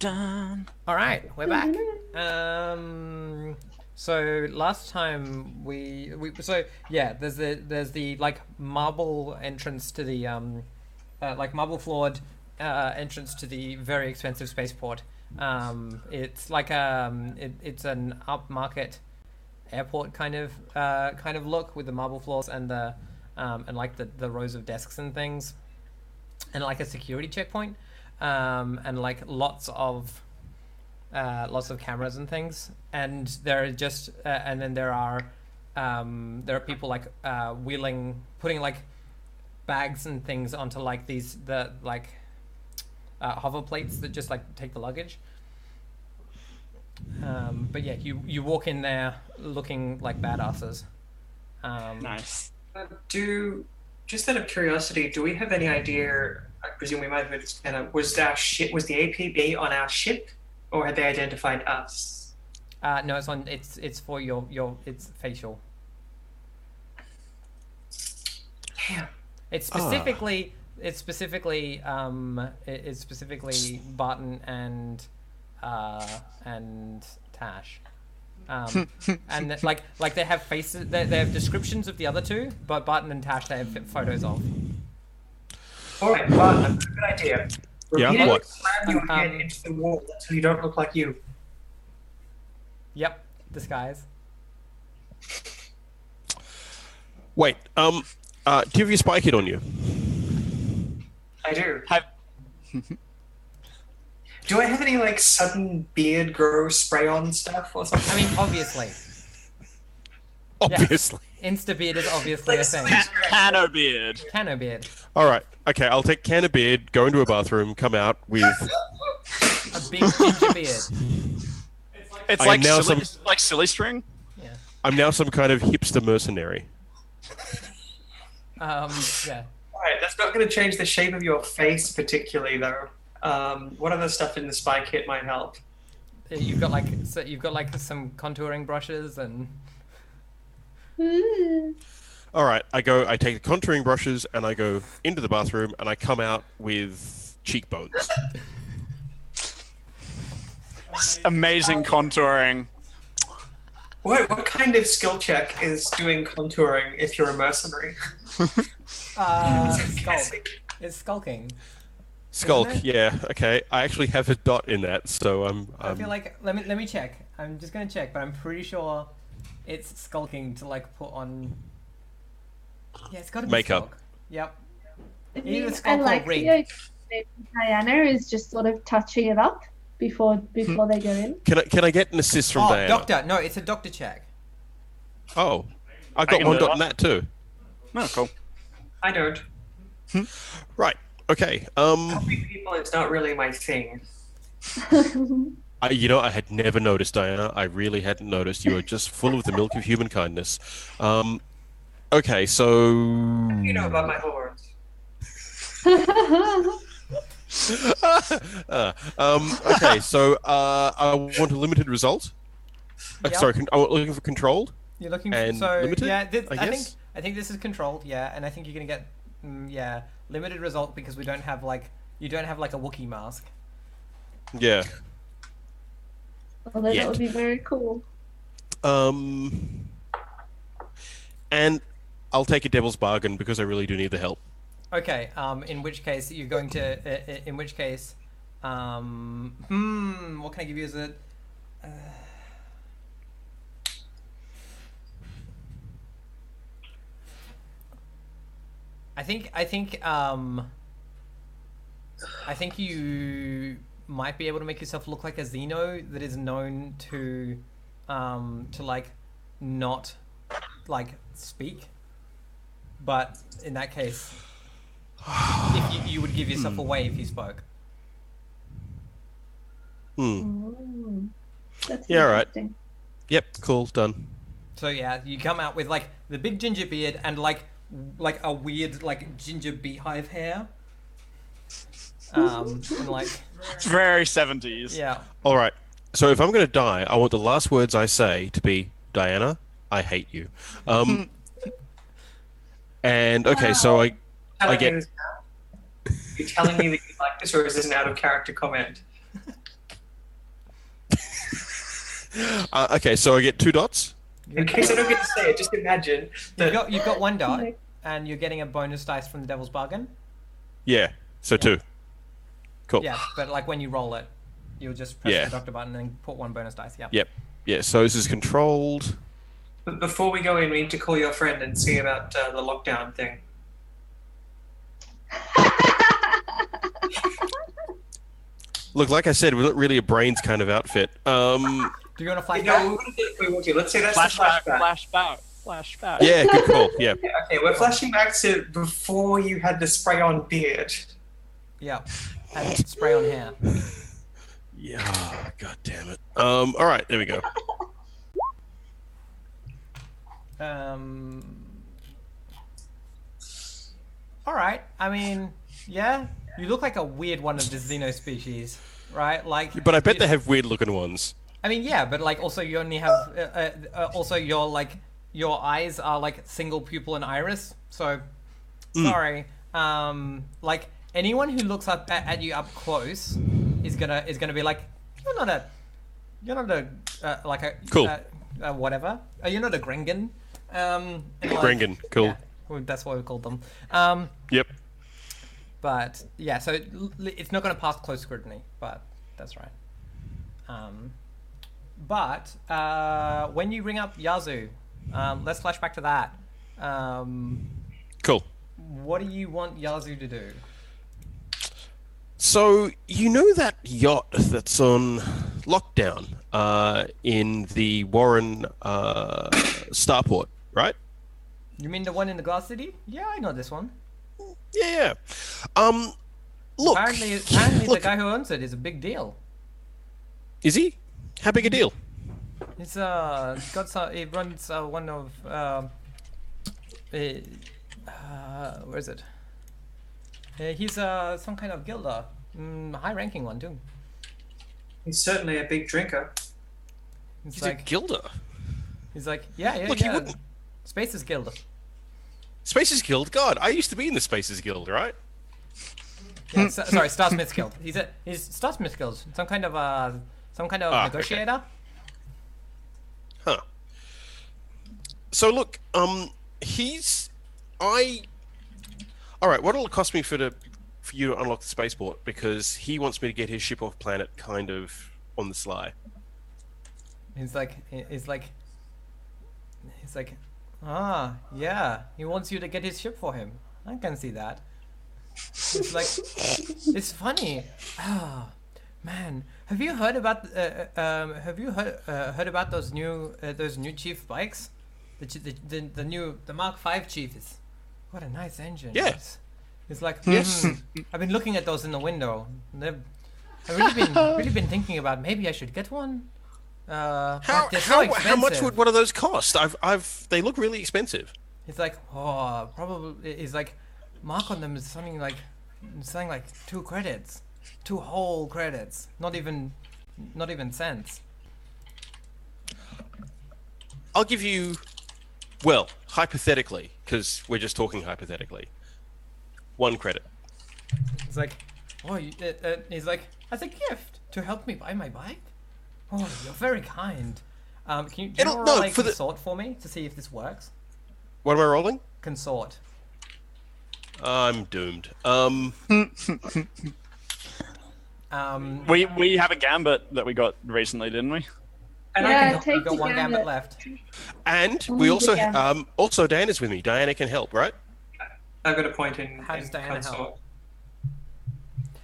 dun. All right, we're back. So last time there's the like marble entrance to the like marble floored entrance to the very expensive spaceport. It's like it's an upmarket airport kind of look with the marble floors and the and like the rows of desks and things, and like a security checkpoint, and like lots of cameras and things, and there are just and then there are people like putting like bags and things onto like hover plates that just like take the luggage. But yeah, you walk in there looking like badasses. Nice. Just out of curiosity, do we have any idea? I presume we might have just was the APB on our ship, or had they identified us? No, it's for your it's facial. Damn. It's specifically Barton and Tash. And like they have faces, they have descriptions of the other two, but Barton and Tash they have photos of. All right, Barton, good idea. Yeah, what? Slam your head into the wall so you don't look like you. Yep, disguise. Wait, do you have your spy kit on you? I do. Have Do I have any like sudden beard grow spray on stuff or something? I mean, obviously, Obviously. Insta beard is obviously a thing. Cano beard. Cano beard, All right. Okay, I'll take can of beard, go into a bathroom, come out with... a big ginger beard. It's I like now like silly string. Yeah. I'm now some kind of hipster mercenary. Yeah. Alright, that's not going to change the shape of your face particularly, though. What other stuff in the spy kit might help? You've got like some contouring brushes and. All right, I take the contouring brushes and I go into the bathroom and I come out with cheekbones. Amazing contouring. What kind of skill check is doing contouring if you're a mercenary? Skulk. It's skulking. Skulk, Isn't it? yeah, okay. I actually have a dot in that, so I feel like let me check. I'm just gonna check, but I'm pretty sure it's skulking to like put on. Yeah, it's got to be Makeup. Skulk. Yep. I Either mean, skulk I or like rig. the idea that Diana is just sort of touching it up before they go in. Can I get an assist from Diana? Doctor. No, it's a doctor check. Oh, I got can one do dot in that too. Oh, cool. I don't. Right. Okay. Helping people is not really my thing. I had never noticed, Diana. I really hadn't noticed. You are just full of the milk of human kindness. Okay, so... You know about my horns. Okay, so I want a limited result. Yep. Sorry, I'm looking for controlled. You're looking And for limited, yeah. I guess? I think this is controlled. Yeah, and I think you're gonna get limited result because you don't have like a Wookiee mask. Yeah. Although Yet. that would be very cool. And I'll take a devil's bargain because I really do need the help. Okay. In which case you're going to. In which case, what can I give you as a? I think you might be able to make yourself look like a Xeno that is known to like not like speak, but in that case, if you would give yourself away if you spoke. That's Yeah, all right. interesting. Yep, cool, done. So yeah, you come out with like the big ginger beard and like a weird like ginger beehive hair. And like It's very 70s. yeah. All right. So if I'm going to die, I want the last words I say to be, Diana, I hate you. And okay, so I get... You're telling me that you like this, or is this an out of character comment? Okay, so I get 2 dots. In case I don't get to say it, just imagine that. You've got 1 dot, and you're getting a bonus dice from the Devil's Bargain. Yeah, so 2. Cool. Yeah, but like when you roll it, you'll just press Yeah. the doctor button and put 1 bonus dice. Yeah. Yep. Yeah, so this is controlled. But before we go in, we need to call your friend and see about the lockdown thing. Look, like I said, we're not really a brains kind of outfit. Do you want to flash No, back? we're gonna do it if we want to. Let's say that's Flashback, the flashback. flashback. Yeah, good call. Yeah. Yeah, okay, we're flashing back to before you had the spray-on beard. Yeah. And spray on hair. Yeah. God damn it. All right, there we go. All right. I mean, yeah. You look like a weird one of the Xeno species, right? Like. But I bet they have weird looking ones. I mean, yeah, but like also you only have also your like your eyes are like single pupil and iris. So sorry. Like anyone who looks up at you up close is gonna be like you're not a like a Cool. Whatever. You're not a Grengan. And, like, Grengan, cool. Yeah, well, that's what we called them. Yep. But yeah, so it's not going to pass close scrutiny, but that's right. But when you ring up Yazoo, let's flash back to that. Cool. What do you want Yazoo to do? So, you know that yacht that's on lockdown in the Warren starport, right? You mean the one in the Glass City? Yeah, I know this one. Yeah. Look. Apparently look, the guy who owns it is a big deal. Is he? How big a deal? He's got some. He runs one of where is it? He's some kind of guilder, high-ranking one too. He's certainly a big drinker. He's a gilder. He's like, yeah. Look, he wouldn't. Spaces Guild. Spaces Guild? God, I used to be in the Spaces Guild, right? Yeah, sorry, Starsmith Guild. He's Starsmith Guild. Some kind of negotiator. Okay. Huh. So look, all right, what'll it cost me for you to unlock the spaceport? Because he wants me to get his ship off planet kind of on the sly. He's like, yeah. He wants you to get his ship for him. I can see that. It's like, it's funny. Ah, man, have you heard about those new Chief bikes? The new Mark V Chief is. What a nice engine. Yeah. It's like, Yes. I've been looking at those in the window. I've really been thinking about maybe I should get one. But they're so How much expensive. would one of those cost? They look really expensive. It's like, probably. It's like, mark on them is something like 2 credits, 2 whole credits, not even cents. I'll give you, well, hypothetically, because we're just talking hypothetically, 1 credit. It's like, he's like, as a gift to help me buy my bike. Oh, you're very kind. Can you roll like consort for me to see if this works? What am I rolling? Consort. I'm doomed. We have a gambit that we got recently, didn't we? And Yeah, I can, take We've got the 1 gambit gambit. left. And we Yeah. also Diana's with me. Diana can help, right? I've got a point in. How does in Diana consort. help?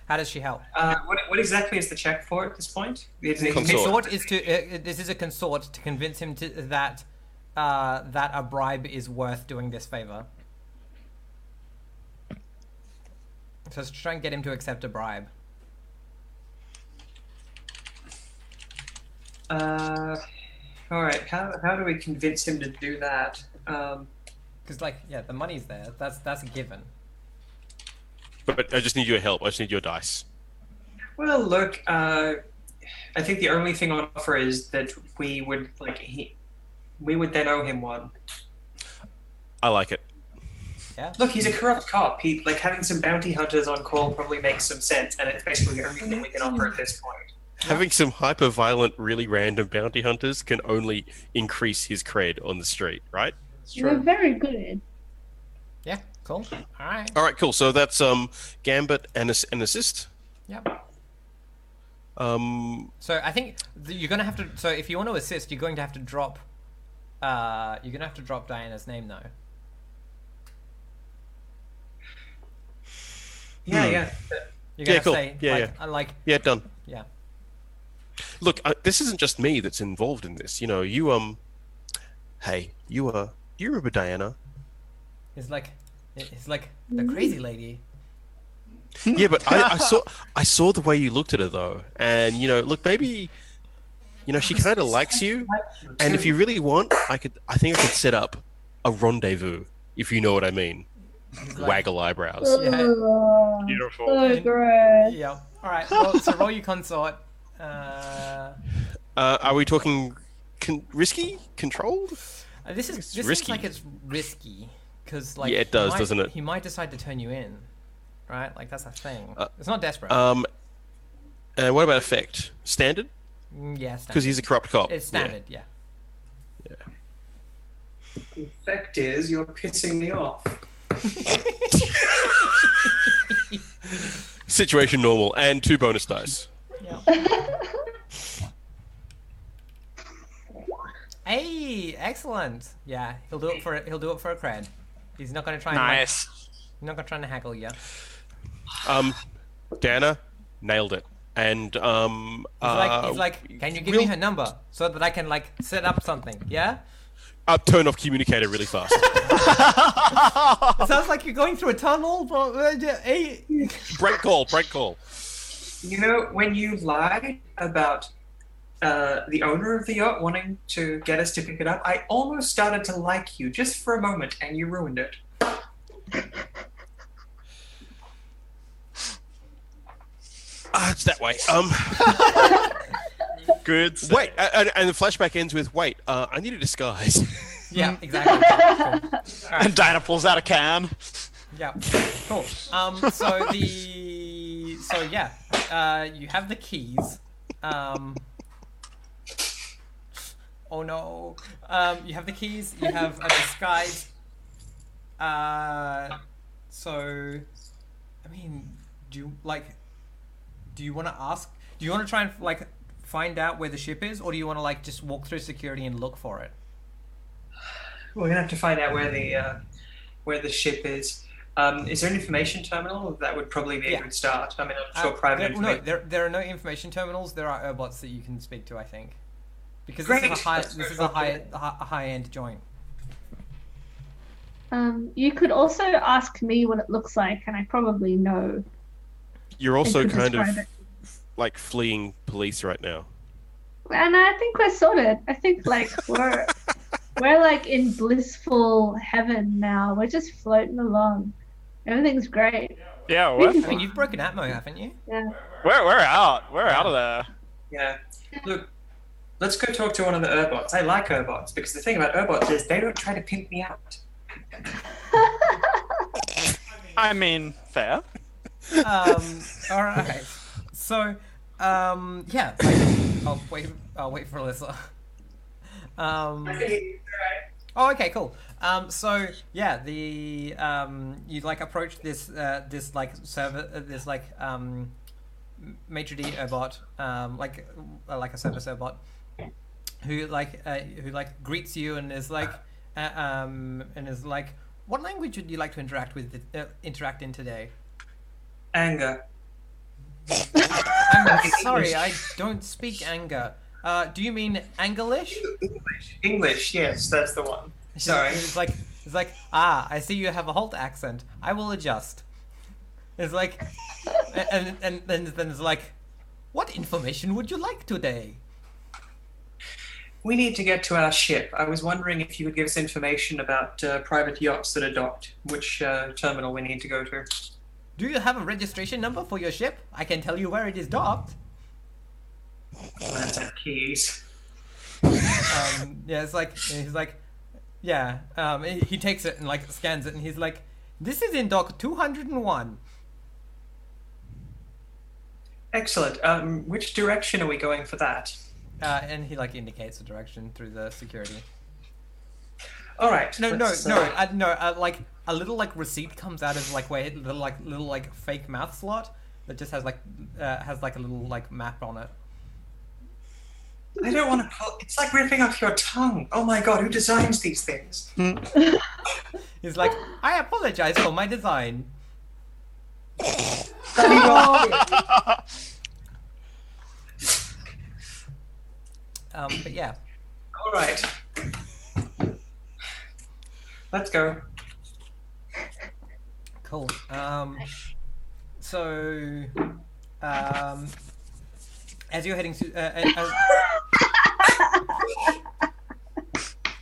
How does she help? What exactly is the check for at this point? Consort. Consort is to. This is a consort to convince him that a bribe is worth doing this favor. So it's to try and get him to accept a bribe. All right. How do we convince him to do that? Because the money's there. That's a given. But I just need your help. I just need your dice. Well, look. I think the only thing on offer is that we would then owe him one. I like it. Yeah. Look, he's a corrupt cop. Having some bounty hunters on call probably makes some sense, and it's basically the only thing we can offer at this point. Having some hyper-violent, really random bounty hunters can only increase his cred on the street, right? We're very good. Yeah, cool. All right. All right, cool. So that's Gambit and an assist. Yep. Um, So I think you're gonna have to. So if you want to assist, you're going to have to drop. You're gonna have to drop Diana's name though. Yeah, yeah. You're gonna Yeah, cool. say Yeah, like, yeah. like yeah, done. yeah. Look, this isn't just me that's involved in this. You know, hey, you remember Diana? It's like the crazy lady. Yeah, but I saw the way you looked at her though, and look, maybe, she kind of likes you, and if you really want, I think I could set up a rendezvous, if you know what I mean. Like- Waggle eyebrows. Yeah. Oh, Beautiful. so gross. Yeah. All right. Well, so roll your consort. Are we talking risky, controlled? This seems risky. like it's risky because like Yeah, it does, doesn't it? He might decide to turn you in, right? Like that's a thing. It's not desperate. And what about effect? Standard? Yeah, Because standard. he's a corrupt cop. It's standard. Yeah. The fact is, you're pissing me off. Situation normal, and 2 bonus dice. Yeah. Hey, excellent. Yeah, he'll do it for a cred. He's not gonna try and Nice. he's not gonna try and haggle you. Dana nailed it, and He's like, can you give me her number so that I can like set up something? Yeah. turn off communicator really fast. It sounds like you're going through a tunnel, but hey. break call. You know, when you lied about the owner of the yacht wanting to get us to pick it up, I almost started to like you just for a moment, and you ruined it. It's that way. Good. Wait, and the flashback ends with, wait, I need a disguise. Yeah, exactly. Cool. And Diana pulls out a can. Yeah, cool. So you have the keys. Oh no. You have the keys. You have a disguise. So, I mean, do you want to ask? Do you want to try and like find out where the ship is, or do you want to like just walk through security and look for it? We're gonna have to find out where the ship is. Is there an information terminal? That would probably be a good start. I mean, I'm sure private information. No, there are no information terminals. There are Urbots that you can speak to, I think, because Great. this is a high end joint. You could also ask me what it looks like, and I probably know. You're also could kind of describe it. like fleeing police right now. And I think we're sorted. I think like we're like in blissful heaven now. We're just floating along. Everything's great. Yeah, I we're, mean, you've broken Atmo, haven't you? Yeah. we're out. We're out of there. Yeah. Look, let's go talk to one of the Urbots. I like Urbots because the thing about Urbots is they don't try to pimp me out. I mean, fair. All right. So, yeah. I'll wait for Alyssa. Oh, okay, cool. So yeah, the you like approach this like server this like maitre d' Urbot like a service Urbot who greets you and is like what language would you like to interact in today? Anger. I'm sorry, I don't speak anger. Do you mean Anglish? English, yes, that's the one. Sorry. It's like, I see you have a Holt accent. I will adjust. It's like, and then it's like, what information would you like today? We need to get to our ship. I was wondering if you could give us information about private yachts that are docked, which terminal we need to go to. Do you have a registration number for your ship? I can tell you where it is docked. That's our keys. Yeah, it's like, he's like, yeah, he takes it and like scans it and he's like, this is in dock 201. Excellent. Which direction are we going for that? And he like indicates the direction through the security. All right. No, let's, like a little like receipt comes out of like where little like fake mouth slot that just has like a little like map on it. I don't want to pull. It's like ripping off your tongue. Oh my god, who designs these things? He's like, I apologize for my design. But yeah. All right. Let's go. Cool. So, as you're heading to,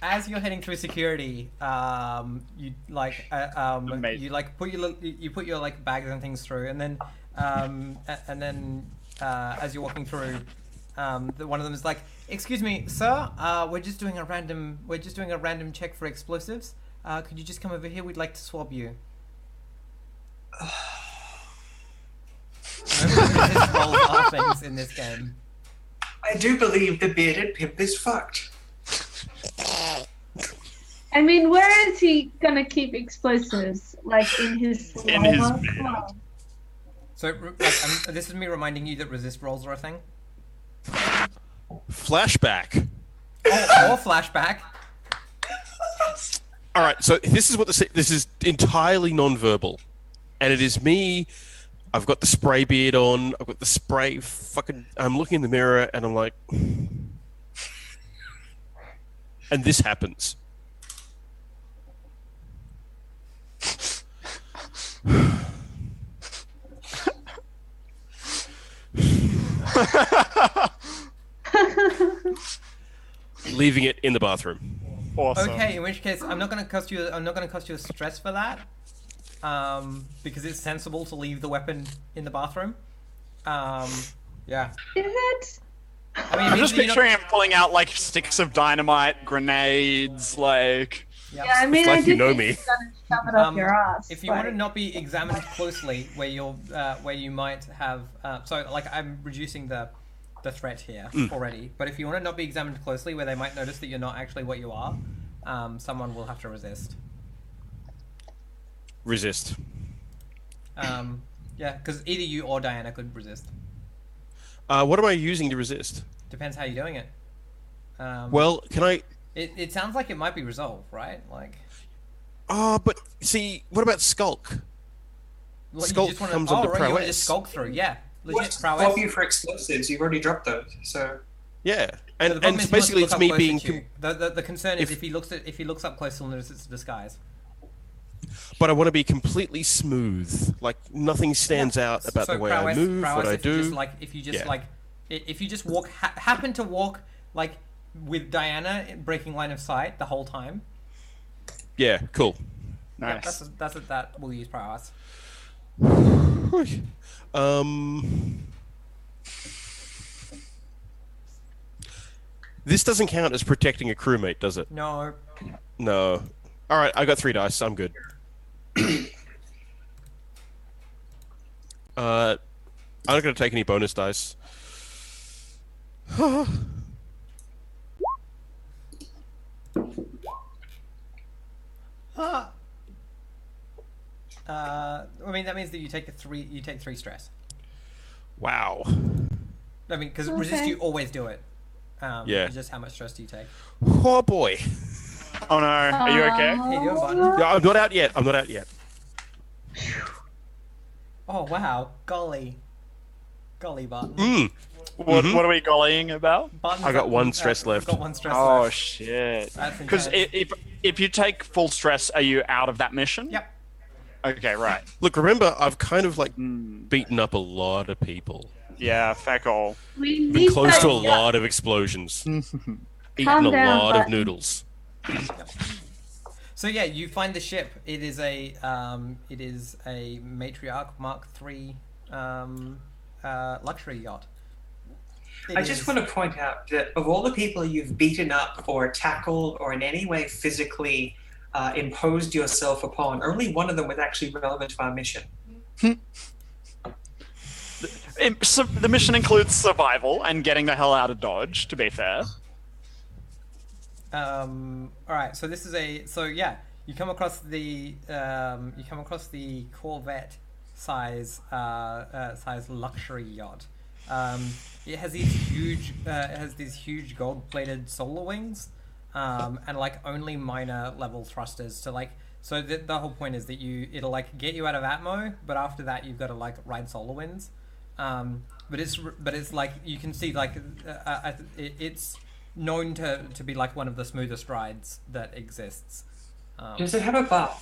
as you're heading through security, you like, you like put your like bags and things through, and then, as you're walking through, one of them is like, "Excuse me, sir. We're just doing a random check for explosives. Could you just come over here? We'd like to swab you." Resist rolls are things in this game. I do believe the bearded pimp is fucked. I mean, where is he gonna keep explosives? Like in his bed. So, like, this is me reminding you that resist rolls are a thing. Flashback. Or flashback. All right, so this is what this is entirely non-verbal, and it is me. I've got the spray beard on. I've got the spray. I'm looking in the mirror, and I'm like, and this happens. Leaving it in the bathroom. Awesome. Okay, in which case I'm not going to cost you a stress for that, because it's sensible to leave the weapon in the bathroom. Yeah. Is it? I mean, I'm just picturing him pulling out like sticks of dynamite, grenades, like. Yep. Yeah, I mean, like I you did know think me. you're gonna shove it up your ass. If you want to not be examined closely, where you might have, so like I'm reducing the threat here already. But if you want to not be examined closely, where they might notice that you're not actually what you are, someone will have to resist. Resist. Yeah, because either you or Diana could resist. What am I using to resist? Depends how you're doing it. Well, can I? It sounds like it might be resolve, right? Like. But see, what about skulk? Well, Skulk comes under right, you want to prowess. just skulk through, yeah. Legit What's prowess. swab you for explosives? You've already dropped those, so. Yeah, So and the problem is he wants to basically look it's up me closer being. to you. The concern is if he looks up close, he'll notice it's a disguise. But I want to be completely smooth. Like nothing stands out about the way I move, what I if you do. just if you just walk, happen to walk like with Diana breaking line of sight the whole time. Yeah, cool. Yeah, Nice. that will use prowess. This doesn't count as protecting a crewmate, does it? No. No. All right, I got 3 dice. I'm good. I'm not going to take any bonus dice. I mean that means that you take 3 stress. Wow. I mean, because Okay. resist you always do it. Yeah. It's just how much stress do you take? Oh boy. Oh no, are you okay? Hey, do a button. Yeah, I'm not out yet. I'm not out yet. Oh wow, golly button. What are we gollying about? Buttons I got that- 1 stress left. Got 1 stress Oh left. shit. That's Because intense. if you take full stress, are you out of that mission? Yep. Okay, right. Look, remember, I've kind of like beaten up a lot of people. Yeah, feck all. We Been need close that- to a lot of explosions. Eaten Calm a down, lot of button. noodles. So yeah, you find the ship. It is a Matriarch Mark III luxury yacht. I just want to point out that of all the people you've beaten up or tackled or in any way physically imposed yourself upon, only one of them was actually relevant to our mission. So the mission includes survival and getting the hell out of Dodge, to be fair. All right. So this is you come across the Corvette size luxury yacht. It has these huge gold-plated solar wings, and like only minor level thrusters to like. So the whole point is that it'll like get you out of Atmo, but after that you've got to like ride solar winds. But it's like you can see like it's known to be like one of the smoothest rides that exists. Does it have a bar?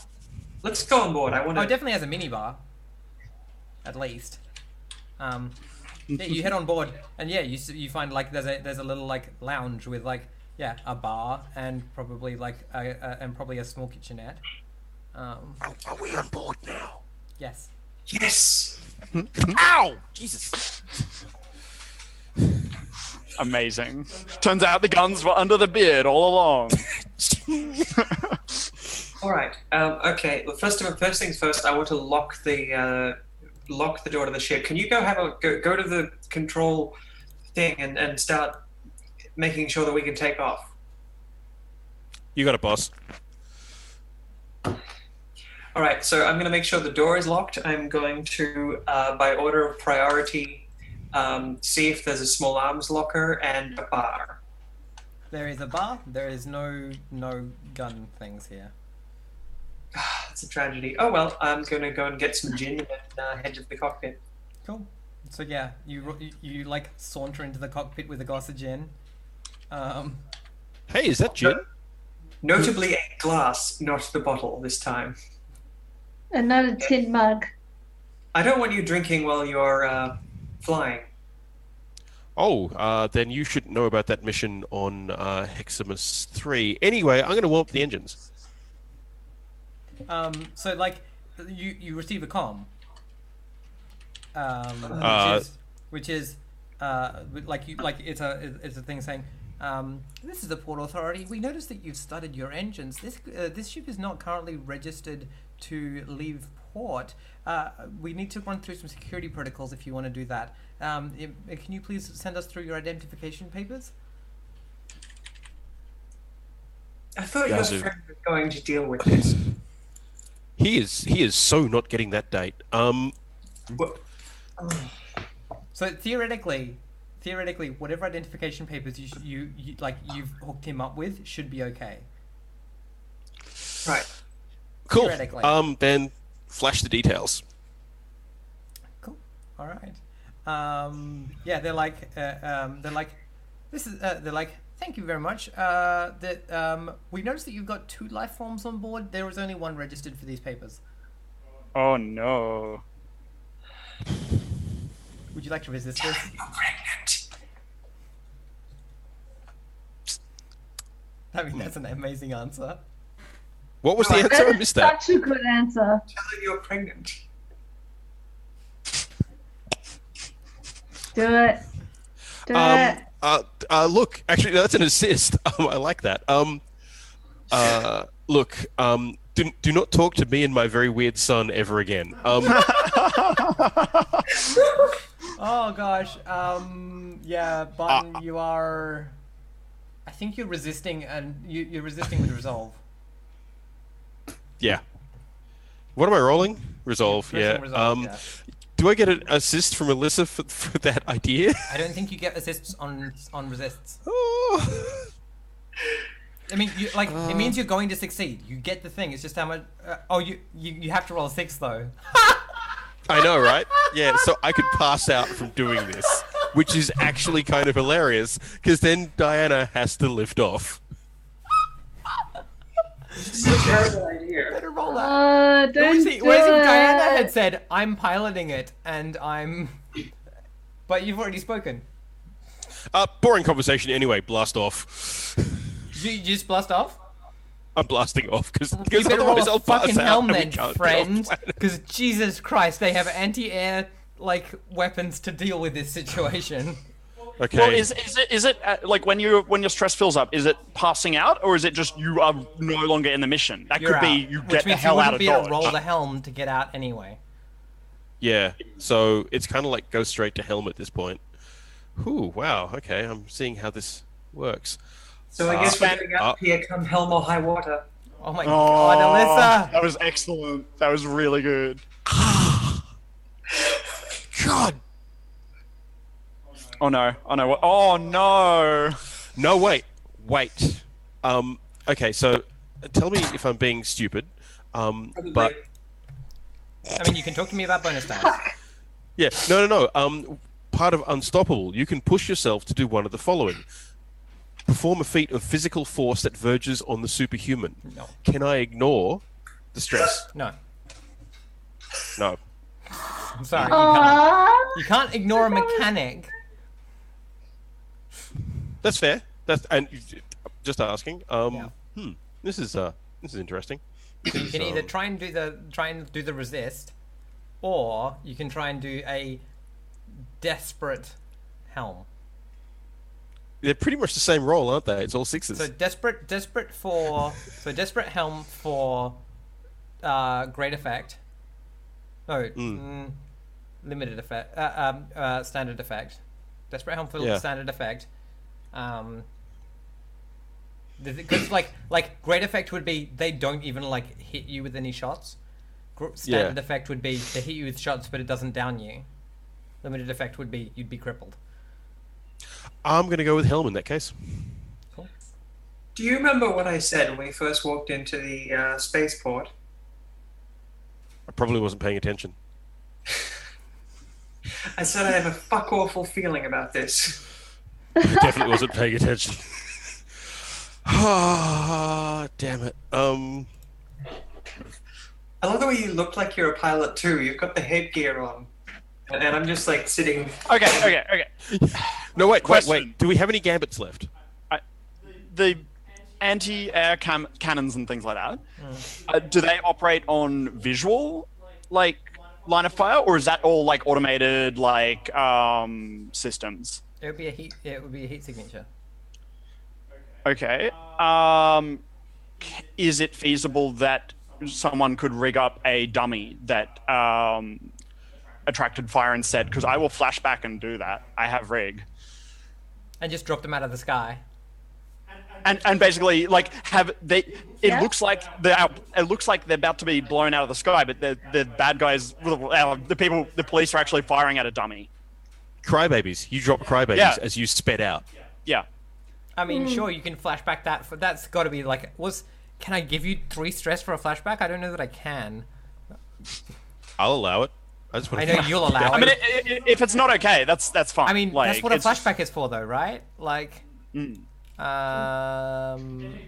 Let's go on board. I want Oh, to. it definitely has a mini bar. At least. Yeah, you head on board, and yeah, you find like there's a little like lounge with like a bar and probably like a small kitchenette. Are we on board now? Yes. Yes. Ow! Jesus. Amazing. Turns out the guns were under the beard all along. All right. Okay. Well, first things first. I want to lock the door to the ship. Can you go to the control thing and start making sure that we can take off? You got it, boss. All right. So I'm going to make sure the door is locked. I'm going to, by order of priority, see if there's a small arms locker and a bar. There is a bar. There is no gun things here. It's a tragedy. Oh well, I'm gonna go and get some gin and then head to the cockpit. Cool. So yeah, you like saunter into the cockpit with a glass of gin. Hey, is that gin? Notably a glass, not the bottle this time. And not a tin mug. I don't want you drinking while you're flying. Oh, then you should know about that mission on Heximus 3. Anyway, I'm going to warm up the engines. So like, you receive a comm. Which is it's a thing saying, this is the Port Authority. We noticed that you've started your engines. This ship is not currently registered to leave port. We need to run through some security protocols if you want to do that. Can you please send us through your identification papers? I thought your Yazoo. friend was going to deal with this. He is so not getting that date. What? So theoretically, whatever identification papers you've hooked him up with should be okay. Right. Cool. Theoretically. Then flash the details. Cool. All right. Yeah, they're like, thank you very much. We noticed that you've got 2 life forms on board. There was only 1 registered for these papers. Oh no. Would you like to resist this? You're pregnant. I mean, that's an amazing answer. What was the answer? I That is missed that. such a good answer. Tell her you're pregnant. Do it. Do it. Look, actually, that's an assist. I like that. Look, do not talk to me and my very weird son ever again. Oh gosh. Yeah, Barton, you are. I think you're resisting, and you're resisting with resolve. Yeah. What am I rolling? Resolve. Pressing Yeah. resolve, yeah. Do I get an assist from Alyssa for that idea? I don't think you get assists on resists. Oh. I mean, it means you're going to succeed. You get the thing. It's just how much. You have to roll a 6 though. I know, right? Yeah. So I could pass out from doing this, which is actually kind of hilarious because then Diana has to lift off. This is a terrible idea. Better roll that. Don't do Whereas if it. Diana had said, "I'm piloting it," and I'm, but you've already spoken. Boring conversation anyway. Blast off. You just blast off. I'm blasting off because You better roll otherwise a I'll pass fucking out helm and we then, can't get off friend. planet. Because Jesus Christ, they have anti-air weapons to deal with this situation. Okay. Well, is it like when your stress fills up? Is it passing out, or is it just you are no longer in the mission? That You're could be out, you which get the means hell you out wouldn't of be able Dodge. to roll the helm to get out anyway. Yeah. So it's kind of like go straight to helm at this point. Ooh, wow. Okay, I'm seeing how this works. So I guess we're and- going up here come hell or high water. Oh my god, Alyssa! That was excellent. That was really good. God. Oh no. Oh no. Oh no. No, wait. Okay, so tell me if I'm being stupid. But I mean, you can talk to me about bonus dice. yeah, no. Part of Unstoppable, you can push yourself to do one of the following: perform a feat of physical force that verges on the superhuman. No. Can I ignore the stress? No. No. I'm sorry. Aww. You can't ignore a mechanic. That's fair. And just asking. Yeah. This is interesting. So you can either try and do the resist, or you can try and do a desperate helm. They're pretty much the same roll, aren't they? It's all sixes. So desperate helm for great effect. No, limited effect. Standard effect. Desperate helm for standard effect. Because like great effect would be they don't even like hit you with any shots. Standard effect would be they hit you with shots, but it doesn't down you. Limited effect would be you'd be crippled. I'm going to go with helm in that case. Cool. Do you remember what I said when we first walked into the spaceport? I probably wasn't paying attention. I said I have a fuck awful feeling about this. I definitely wasn't paying attention. Ah, damn it. I love the way you look like you're a pilot too. You've got the headgear on, and I'm just like sitting. Okay. No, wait. Question. Do we have any gambits left? The anti-air cannons and things like that. Do they operate on visual, like line of fire, or is that all like automated, like systems? It would be a heat. It would be a heat signature. Okay. Is it feasible that someone could rig up a dummy that attracted fire instead? Because I will flash back and do that. I have rig. And just drop them out of the sky. And basically, like, It looks like they're about to be blown out of the sky, but the bad guys, the police are actually firing at a dummy. Crybabies. You drop crybabies as you sped out. Yeah. I mean, sure, you can flashback that. That's got to be like, can I give you 3 stress for a flashback? I don't know that I can. I'll allow it. I know you'll allow it. I mean, if it's not okay, that's fine. I mean, like, that's what a flashback is for, though, right? Like, and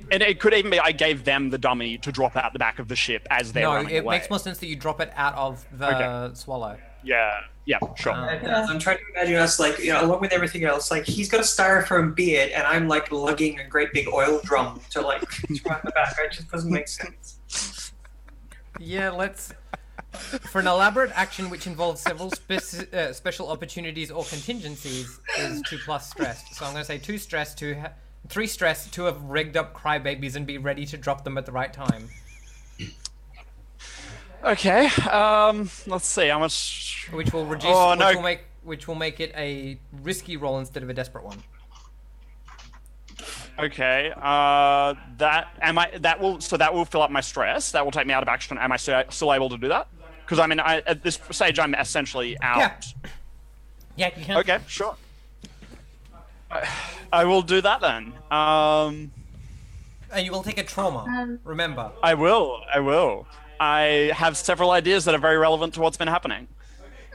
it could even be I gave them the dummy to drop out the back of the ship as they're running away. No, it makes more sense that you drop it out of the swallow. Yeah, sure. I'm trying to imagine us like, along with everything else, like he's got a styrofoam beard and I'm like lugging a great big oil drum to like throw out the back. It just doesn't make sense. Yeah, for an elaborate action which involves several special opportunities or contingencies is 2+ stress. So I'm going to say 2 stress, 3 stress to have rigged up crybabies and be ready to drop them at the right time. Okay. Let's see how much. Which will reduce. Which will make it a risky roll instead of a desperate one. Okay. That will fill up my stress. That will take me out of action. Am I still able to do that? Because I mean, at this stage, I'm essentially out. Yeah, you can. Okay, sure. I will do that then. And you will take a trauma. Remember. I will. I have several ideas that are very relevant to what's been happening.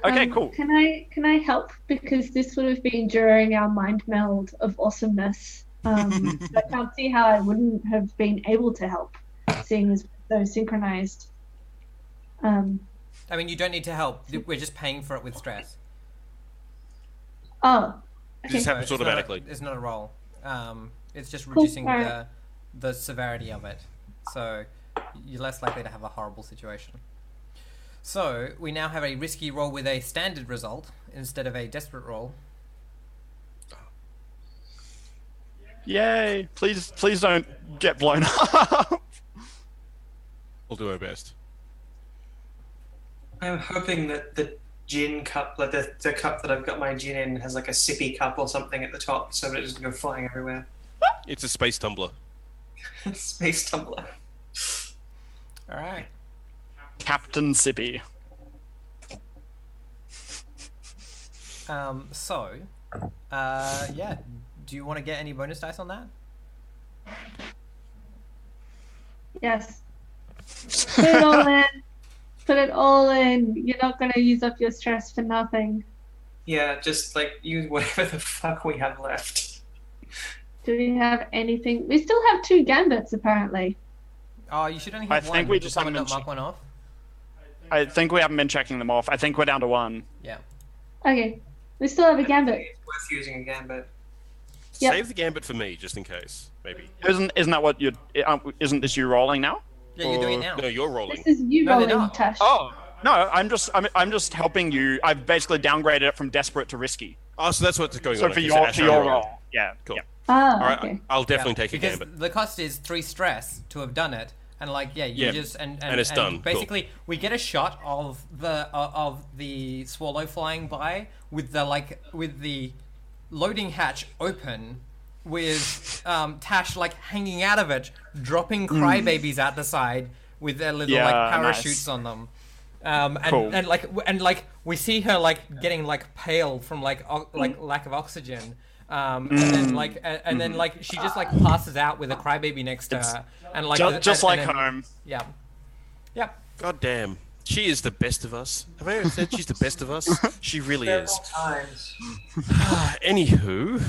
Okay, cool. Can I help, because this would have been during our mind meld of awesomeness. So I can't see how I wouldn't have been able to help, seeing as we're so synchronized. I mean, you don't need to help. We're just paying for it with stress. Oh. It Okay. just happens automatically. It's not a roll. It's just reducing the severity of it. So you're less likely to have a horrible situation. So we now have a risky roll with a standard result instead of a desperate roll. Yay! Please don't get blown up. We'll do our best. I'm hoping that gin cup, like the cup that I've got my gin in has like a sippy cup or something at the top, so that it doesn't go flying everywhere. It's a space tumbler. Space tumbler. All right. Captain Sippy. So, yeah. Do you want to get any bonus dice on that? Yes. Put it all in. Put it all in. You're not going to use up your stress for nothing. Yeah, just like use whatever the fuck we have left. Do we have anything? We still have 2 gambits, apparently. Oh, you should only I have one. think we Did just someone haven't not mark one off? I think we haven't been checking them off. I think we're down to 1. Yeah. Okay. We still have a gambit. It's worth using a gambit. Yep. Save the gambit for me, just in case. Maybe. Isn't that what you? Isn't this you rolling now? Yeah, you're doing it Or- now. No, you're rolling. This is you No, they're rolling, not. Tash. Oh no, I'm just helping you. I've basically downgraded it from desperate to risky. Oh, so that's what's going So on. for Okay, your Ash, for you're your rolling. roll, yeah, Cool. yeah. Ah, All right, okay. I'll definitely take a Because gambit. the cost is 3 stress to have done it, and like you Yeah, just and it's done. Cool. Basically, we get a shot of the swallow flying by with the loading hatch open, with Tash like hanging out of it, dropping crybabies out the side with their little like Yeah, parachutes nice. on them. Cool. And we see her like getting like pale from like lack of oxygen. And then she just like passes out with a crybaby next to her, and like Just and like then- home. Yeah, yep. God damn. She is the best of us. Have I ever said she's the best of us? She really is. Times. Anywho.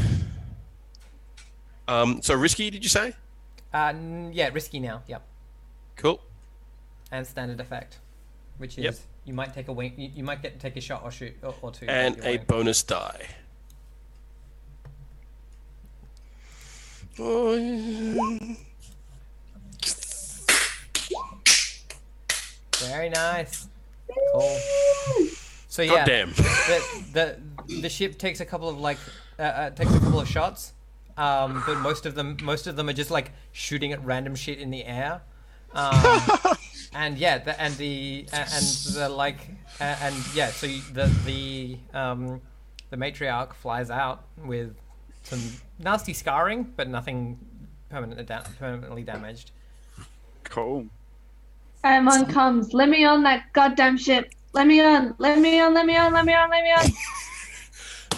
So risky, did you say? Yeah, risky now. Yep, Cool. and standard effect, which is Yep. you might take a wing. You might get to take a shot or shoot or two. And with your a wing. bonus die. Very nice. Cool. So yeah, God damn. the ship takes a couple of takes a couple of shots, but most of them are just like shooting at random shit in the air, and yeah, the matriarch flies out with some nasty scarring, but nothing permanently damaged. Cool. I'm on comms. Let me on that goddamn ship. Let me on. Let me on. Let me on. Let me on. Let me on.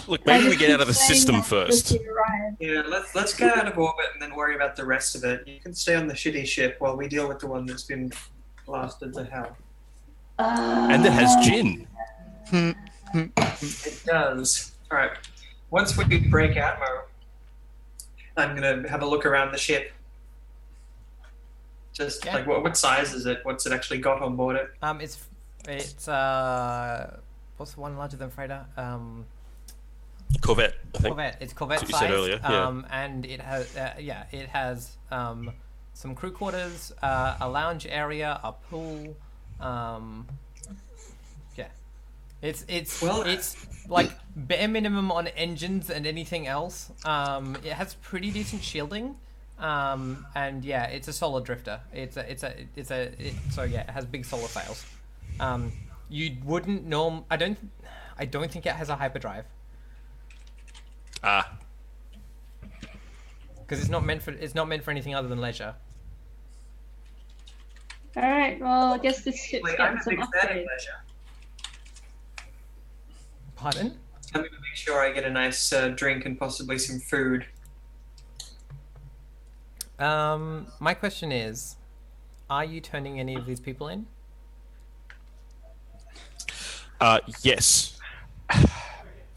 Look, maybe I we just get out of the keep saying system that first. till she arrives. Yeah, let's get out of orbit and then worry about the rest of it. You can stay on the shitty ship while we deal with the one that's been blasted to hell. And it has gin. It does. All right. Once we break Atmo, I'm gonna have a look around the ship. Just Yeah. like what size is it? What's it actually got on board it? It's what's the one larger than freighter? Corvette, I think. Corvette. It's Corvette That's what you size. said earlier, yeah. And it has some crew quarters, a lounge area, a pool. Yeah, it's like bare minimum on engines and anything else. It has pretty decent shielding. And yeah, it's a solar drifter. So yeah, it has big solar sails. You wouldn't I don't think it has a hyperdrive. Because it's not meant for anything other than leisure. All right. Well, I guess this ship's I'm getting a some big fan of upgrades. leisure. Pardon? I'm gonna make sure I get a nice drink and possibly some food. My question is, are you turning any of these people in? Yes.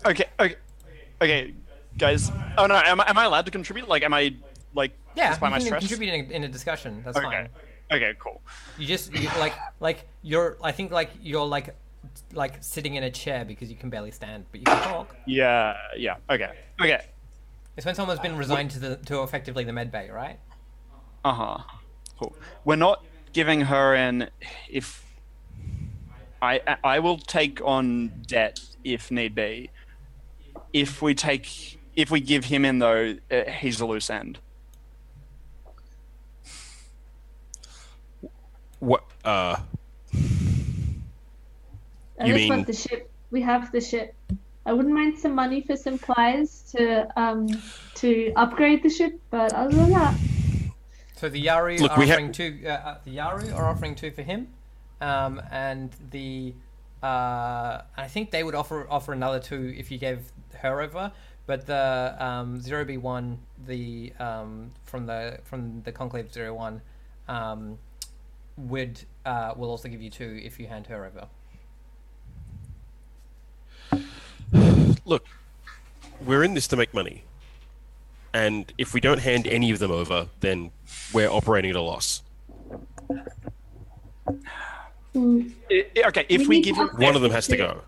Okay, guys. Oh no, am I allowed to contribute? Like, am I like Yeah, just by you my can stress? contribute in a discussion. That's Okay. fine. Okay, cool. You just you're like sitting in a chair because you can barely stand, but you can talk. Yeah. Okay. It's when someone's been resigned to effectively the med bay, right? Cool. We're not giving her an if. I will take on debt if need be. If we give him in though, he's a loose end. What? I You just mean- want the ship we have the ship. I wouldn't mind some money for supplies to upgrade the ship, but other than that, So the Yaru Look, are we ha- offering two. The Yaru are offering two for him, and the I think they would offer another two if you gave her over. But the 0B1, the from the Conclave 01, will also give you two if you hand her over. Look, we're in this to make money. And if we don't hand any of them over, then we're operating at a loss. Okay, if we give him One of them has to go.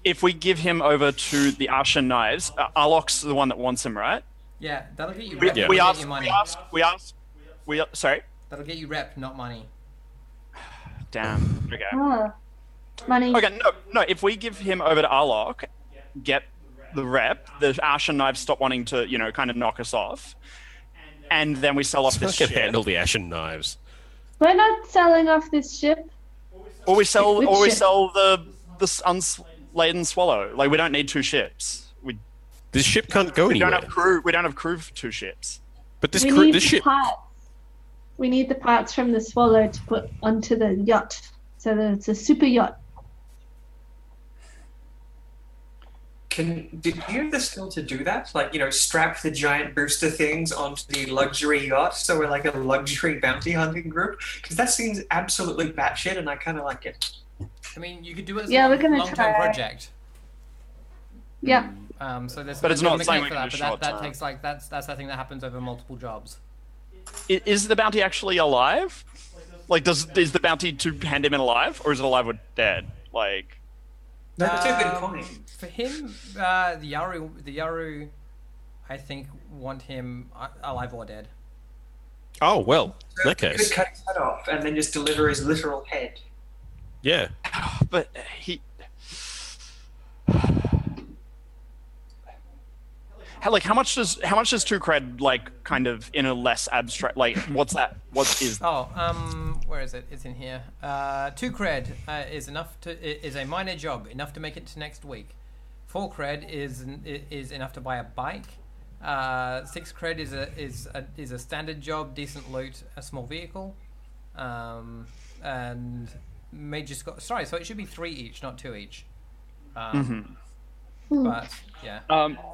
if we give him over to the Ashen Knives, Arlok's the one that wants him, right? Yeah, that'll get you We, rep. Yeah. we That'll asked, get you money. sorry. That'll get you rep, not money. Damn. Okay. money. Okay. No. If we give him over to Arlok, get the rep, the Ashen Knives stop wanting to, kind of knock us off, and then we sell off I this can ship. handle the Ashen Knives. We're not selling off this ship. Or we sell Which ship? the Unladen Swallow. Like, we don't need two ships. This ship can't go We don't anywhere. have crew. We don't have crew for two ships. But this We need this the ship. parts. We need the parts from the Swallow to put onto the yacht, so that it's a super yacht. Did you have the skill to do that? Like, strap the giant booster things onto the luxury yacht, so we're like a luxury bounty hunting group? Because that seems absolutely batshit, and I kind of like it. I mean, you could do it as Yeah, a we're gonna long-term try. project. Yeah. So there's But it's there's a not something mechanic we for can that, do but that short-term. takes that's the thing that happens over multiple jobs. Is the bounty actually alive? Like, is the bounty to hand him in alive, or is it alive or dead? Like, No, that's a good point. For him, the Yaru, I think want him alive or dead. Oh well, in that You could case, cut his head off and then just deliver his literal head. yeah. but he. How much does two cred, like, kind of in a less abstract, like, what's that? What is Oh, where is it? It's in here. 2 cred is a minor job, enough to make it to next week. 4 cred is enough to buy a bike. 6 cred is a standard job, decent loot, a small vehicle, and major score. Sorry, so it should be 3 each, not 2 each. But yeah.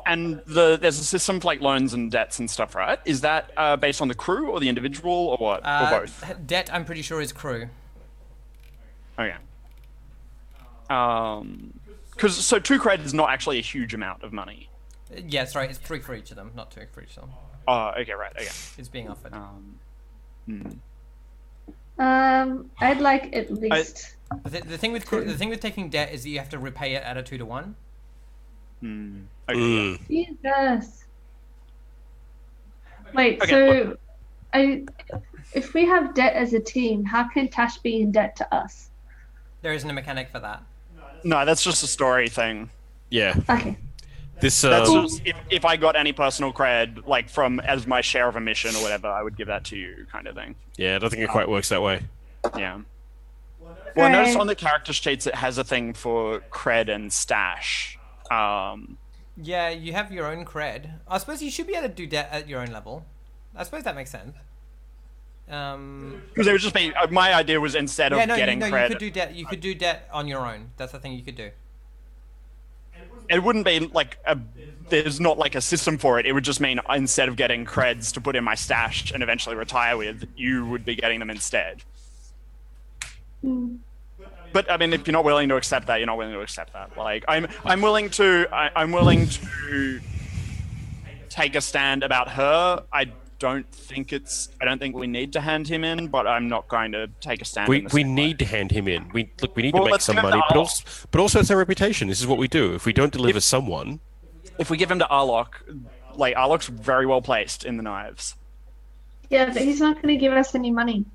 And there's a system for, like, loans and debts and stuff, right? Is that based on the crew or the individual or what? Or both? Debt, I'm pretty sure, is crew. Okay. Because so 2 cred is not actually a huge amount of money. Yeah, sorry, it's 3 for each of them, not 2 for each of them. Oh, okay, right, okay. It's being offered. I'd like at least. The thing with taking debt is that you have to repay it at a 2 to 1. Okay. Jesus. Wait, Okay, if we have debt as a team, how can Tash be in debt to us? There isn't a mechanic for that. No, that's just a story thing. Yeah. Okay. This That's just, if I got any personal cred, like, from as my share of a mission or whatever, I would give that to you, kind of thing. yeah, I don't think it quite works that way. Yeah. Well, I noticed Right. on the character sheets it has a thing for cred and stash. Yeah, you have your own cred. I suppose you should be able to do debt at your own level. I suppose that makes sense. Because it would just be my idea was instead of getting cred, you could do debt. You could do debt on your own. That's the thing you could do. it wouldn't be like there's not like a system for it. It would just mean instead of getting creds to put in my stash and eventually retire with, you would be getting them instead. But I mean, if you're not willing to accept that, you're not willing to accept that. Like, I'm willing to take a stand about her. I don't think we need to hand him in, but I'm not going to take a stand. We need to hand him in. We need to Well, make let's some give it money, to but also it's our reputation. This is what we do. If we don't deliver someone, If we give him to Arlok, like, Arlok's very well placed in the knives. Yeah, but he's not going to give us any money.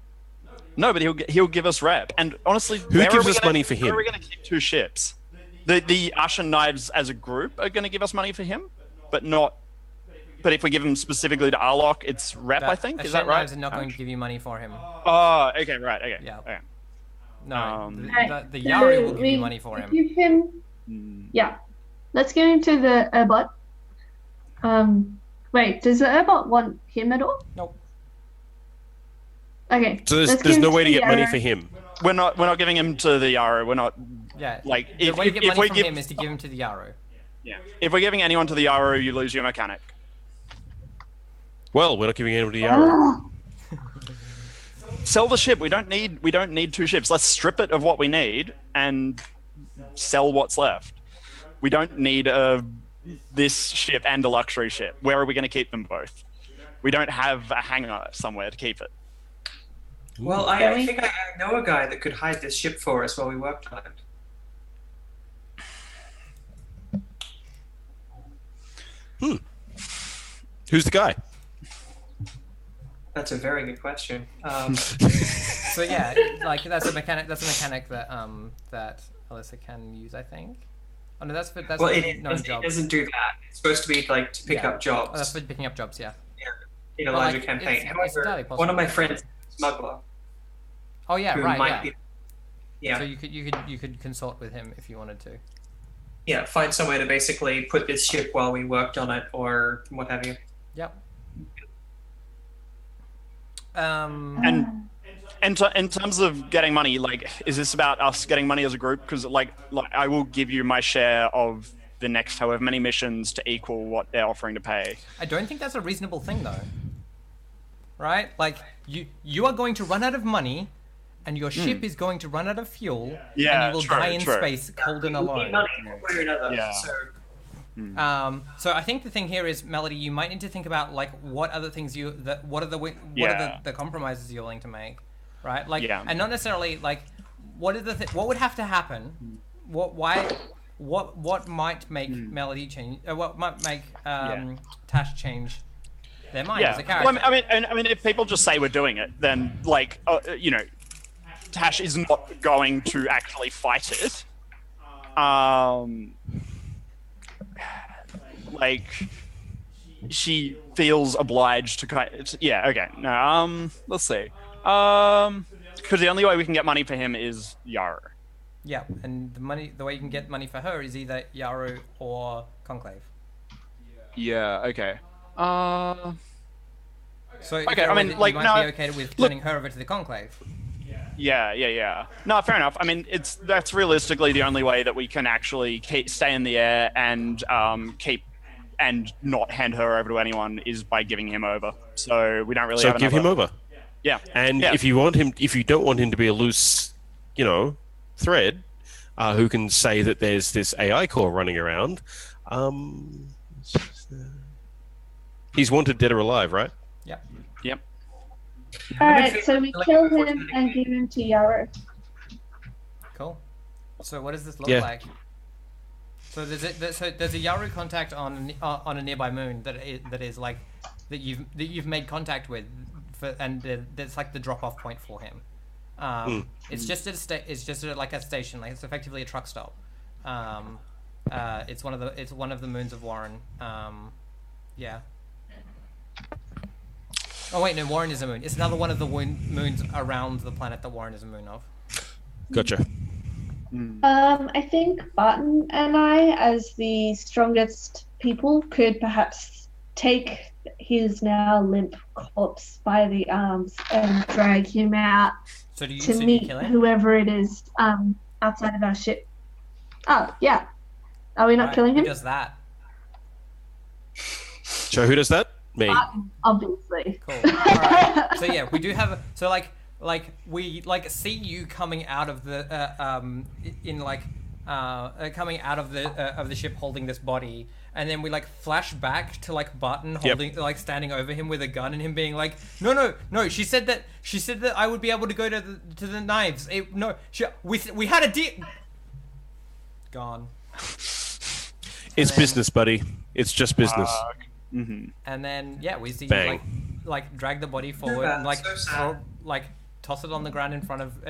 No, but he'll give us rep. And honestly, Who where are gives we us gonna- money for him? Where are we going to keep 2 ships? The Ashen Knives as a group are going to give us money for him, but not. But if we give him specifically to Arlok, it's rep. I think is that right? Knives are not going to give you money for him. Oh, okay, right, okay. Yeah. Okay. No, Um, the Yari will give you money for him. Give him Yeah. Let's go into the Urbot. Wait, does the Urbot want him at all? Nope. Okay. So let's there's go no way to the get money Yarrow. for him. We're not giving him to the Yarrow. We're not Yeah. like The if, way to get if money we from give him is to give him to the Yarrow. if we're giving anyone to the Yarrow, you lose your mechanic. Well, we're not giving anybody Yarrow. Oh, Sell the ship. We don't need 2 ships. Let's strip it of what we need and sell what's left. We don't need this ship and a luxury ship. Where are we going to keep them both? We don't have a hangar somewhere to keep it. Well, I think I know a guy that could hide this ship for us while we worked on it. Who's the guy? That's a very good question. So yeah, like that's a mechanic that that Alyssa can use, I think. Oh no, that's Well, for it known jobs. doesn't do that. It's supposed to be like to pick Yeah. up jobs. Oh, that's for picking up jobs, yeah. In a Well, larger like, campaign. it's entirely However, possible. one of my friends, is a smuggler, Oh yeah, who right, might yeah. be, yeah, So you could consult with him if you wanted to. yeah, find somewhere to basically put this ship while we worked on it, or what have you. Yep. And in terms of getting money, like, is this about us getting money as a group? Because like I will give you my share of the next however many missions to equal what they're offering to pay. I don't think that's a reasonable thing though. Right? Like you are going to run out of money and your ship is going to run out of fuel Yeah, and you will true, die in true. space cold and We need alone. money one way or another. Yeah. So So I think the thing here is, Melody, you might need to think about like what other things what are Yeah. the compromises you're willing to make, right? Like, Yeah. and not necessarily like what would have to happen, what might make Melody change, what might make Tash change their mind as a character. Well, I mean, if people just say we're doing it, then like you know, Tash is not going to actually fight it. Like she feels obliged to yeah, okay. No, let's see. Because the only way we can get money for him is Yarrow. Yeah, and the way you can get money for her is either Yarrow or Conclave. Yeah, okay. So Okay, I mean, you like, might no, be okay with turning her over to the Conclave. Yeah. No, fair enough. I mean, that's realistically the only way that we can actually stay in the air and keep and not hand her over to anyone is by giving him over. So we don't really So have give him over. Yeah. And Yeah. if you don't want him to be a loose, thread, who can say that there's this AI core running around, he's wanted dead or alive, right? Yep. Alright, so we kill him and give him to Yarrow. Cool. So what does this look Yeah. like? So there's a Yarrow contact on a nearby moon that is like that you've made contact with, and there's like the drop off point for him. It's just like a station, like it's effectively a truck stop. It's one of the moons of Warren. Yeah. Oh wait, no, Warren is a moon. It's another one of the moons around the planet that Warren is a moon of. Gotcha. I think Barton and I, as the strongest people, could perhaps take his now limp corpse by the arms and drag him out So do you meet kill him? whoever it is outside of our ship. Oh, yeah. Are we not Right, killing who him? does that? So who does that? Me. Barton, obviously. Cool. Alright. So yeah, we do have we see you coming out of the coming out of the ship holding this body, and then we like flash back to like Barton holding like standing over him with a gun and him being like, no, she said that I would be able to go to the knives. We had a deal. Gone. It's business, buddy. It's just business. And then we see Bang. you like drag the body forward and like So sad. toss it on the ground in front of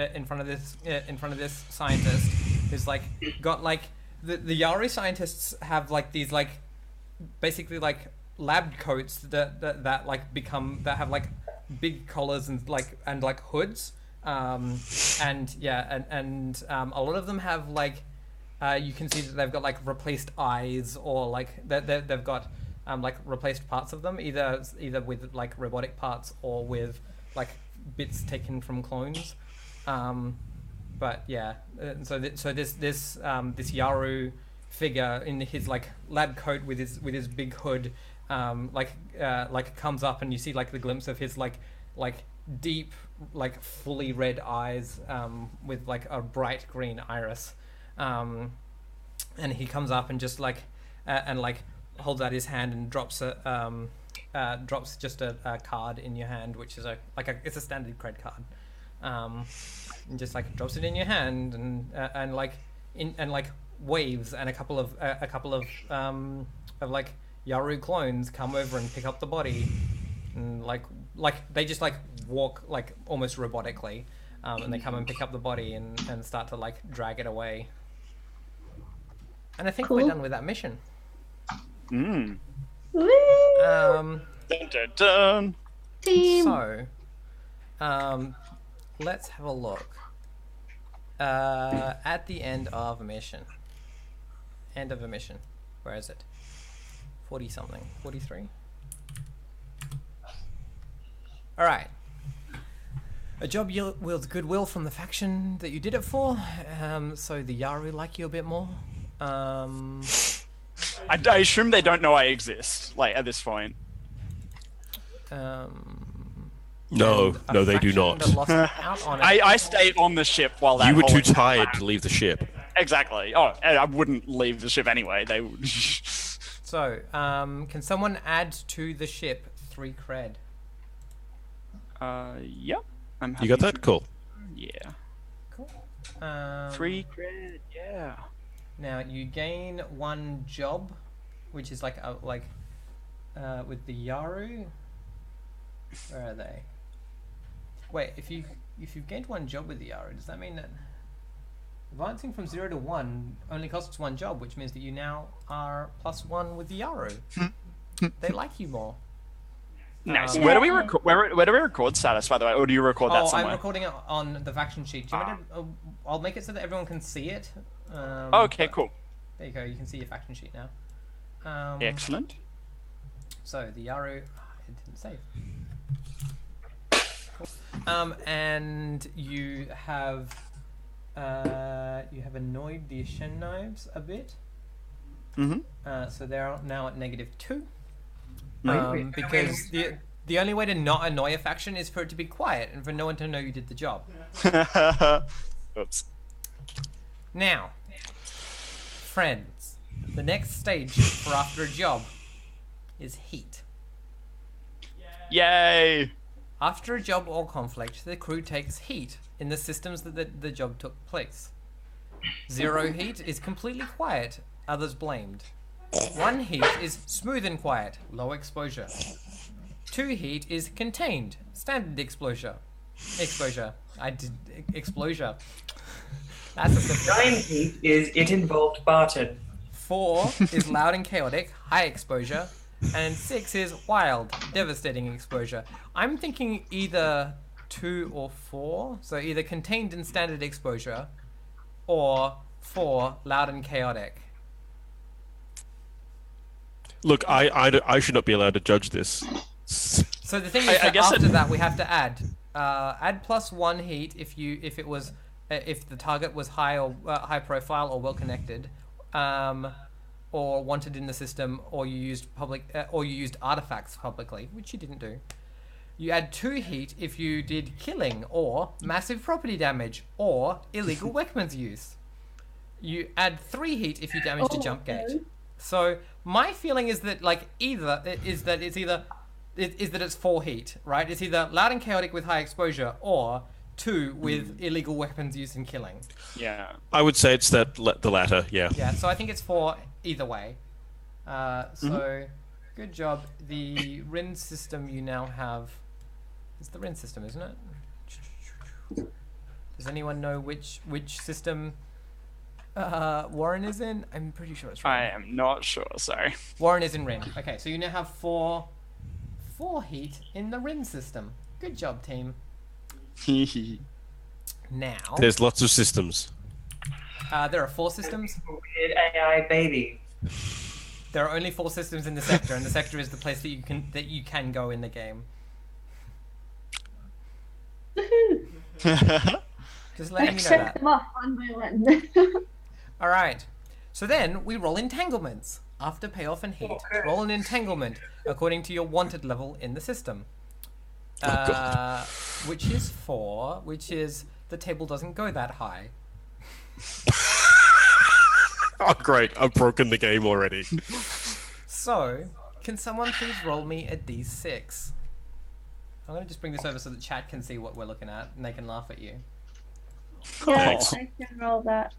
this scientist who's like got like the Yari scientists have like these like basically like lab coats that have like big collars and hoods, and a lot of them have like you can see that they've got like replaced eyes, or like they've got like replaced parts of them, either with like robotic parts or with like bits taken from clones. But yeah, so this Yaru figure in his like lab coat with his big hood, like comes up, and you see like the glimpse of his like deep, like fully red eyes, with like a bright green iris, and he comes up and just like and like holds out his hand and drops just a card in your hand, which is it's a standard credit card, and just like drops it in your hand, and like waves, and a couple of like Yaru clones come over and pick up the body, and like they just like walk like almost robotically, and they come and pick up the body and start to like drag it away. And I think we're done with that mission. Mm. Woo! Dun, dun, dun. Team. So, let's have a look. At the end of a mission. End of a mission. Where is it? 40 something. 43? Alright. A job wields goodwill from the faction that you did it for, so the Yaru like you a bit more. I assume they don't know I exist, like, at this point. No, they do not. That lost out on it. I stayed on the ship while that You were whole too thing tired happened. to leave the ship. Exactly. Oh, and I wouldn't leave the ship anyway. They would. So, can someone add to the ship 3 cred? Yep. I'm happy You got that? to- Cool. Yeah. Cool. 3 cred. Yeah. Now you gain 1 job, which is like with the Yaru. Where are they? Wait, if you've gained 1 job with the Yaru, does that mean that advancing from 0 to 1 only costs 1 job, which means that you now are +1 with the Yaru? They like you more. Nice. Where do we record? Where do we record status, by the way, or do you record that somewhere? I'm recording it on the faction sheet. Do you want me to, I'll make it so that everyone can see it. Okay, cool. There you go. You can see your faction sheet now. Excellent. So the Yaru, it didn't save. And you have annoyed the Shen knives a bit. Mm-hmm. So they're now at -2. Wait, Because the only way to not annoy a faction is for it to be quiet and for no one to know you did the job. Oops. Now, friends, the next stage for after a job is heat. Yay! After a job or conflict, the crew takes heat in the systems that the job took place. 0 heat is completely quiet, others blamed. 1 heat is smooth and quiet, low exposure. 2 heat is contained, standard exposure. I did exposure. That's a simple. 9 heat is it involved Barton. 4 is loud and chaotic, high exposure. And 6 is wild, devastating exposure. I'm thinking either 2 or 4. So either contained and standard exposure, or 4, loud and chaotic. Look, I should not be allowed to judge this. So the thing is I that guess after that we have to add +1 heat if the target was high profile or well connected, or wanted in the system, or you used artifacts publicly, which you didn't do. You add 2 heat if you did killing or massive property damage or illegal weapons use. You add 3 heat if you damaged a jump gate. So my feeling is that it's 4 heat, right? It's either loud and chaotic with high exposure or 2 with illegal weapons use and killing. Yeah. I would say it's the latter, yeah. Yeah, so I think it's 4 either way. So good job. The Rin system you now have is the Rin system, isn't it? Does anyone know which system Warren is in? I'm pretty sure it's I right. am not sure. Sorry. Warren is in Rin. Okay, so you now have 4 heat in the Rin system. Good job, team. Now, There's lots of systems. There are 4 systems. Weird AI baby. There are only 4 systems in the sector, and the sector is the place that you can go in the game. Woohoo! Just letting you know Check that. them off one by one. All right. So then we roll entanglements. After payoff and heat, Okay. roll an entanglement according to your wanted level in the system. Which is 4, which is the table doesn't go that high. Oh, great. I've broken the game already. So, can someone please roll me a d6? I'm going to just bring this over so that chat can see what we're looking at and they can laugh at you. Yeah, Oh. I can roll that.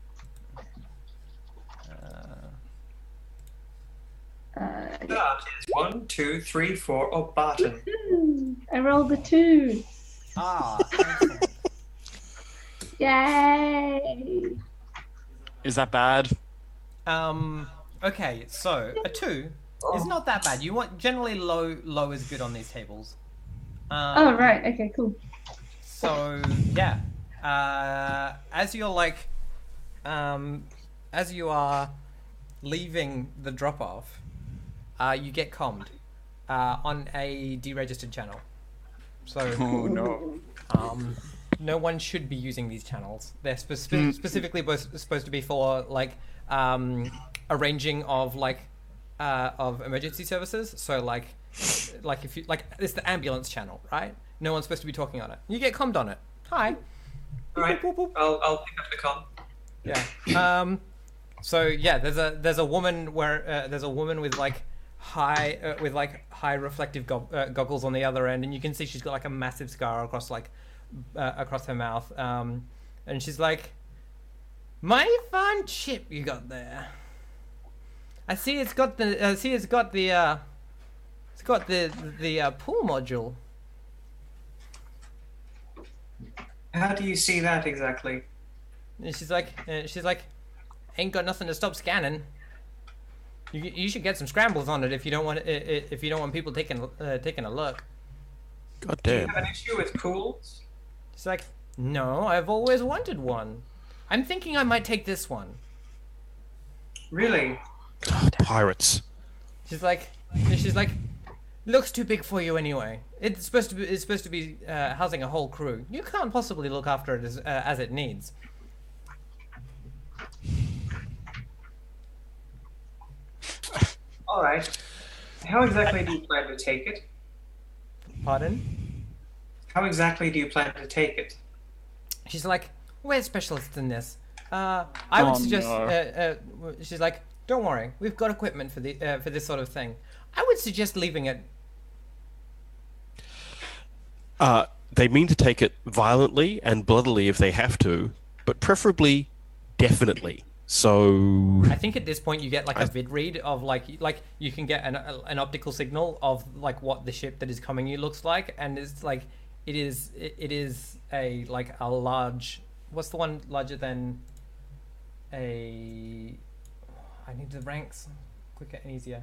That is 1, 2, 3, 4. Oh, Barton. I rolled a 2. Ah, excellent. Yay! Is that bad? Okay, so a 2 is not that bad. You want generally low is good on these tables. Oh, right. Okay, cool. So yeah, as you're like, as you are leaving the drop off, you get commed on a deregistered channel. So Oh no. no one should be using these channels. They're specifically supposed to be for like arranging of like of emergency services. So like if you like, it's the ambulance channel, right? No one's supposed to be talking on it. You get commed on it. Hi. All right. Boop, boop, boop. I'll pick up the com. Yeah. So yeah, there's a woman where there's a woman with like high reflective goggles on the other end, and you can see she's got like a massive scar across like across her mouth. And she's like, "Mighty fine chip you got there. I see it's got the pool module." How do you see that exactly? And she's like, ain't got nothing to stop scanning. You should get some scrambles on it if you don't want people taking a look. God Do you damn. have an issue with pools? She's like, no, I've always wanted one. I'm thinking I might take this one. Really? Pirates. She's like, looks too big for you anyway. It's supposed to be housing a whole crew. You can't possibly look after it as it needs. All right. How exactly do you plan to take it? Pardon? How exactly do you plan to take it? She's like, we're specialists in this. I would Oh, suggest. no. She's like, don't worry, we've got equipment for this sort of thing. I would suggest leaving it. They mean to take it violently and bloodily if they have to, but preferably definitely. So I think at this point you get like a vid read of like you can get an optical signal of like what the ship that is coming you looks like, and it's like it is a like a large. What's the one larger than a? I need the ranks quicker and easier.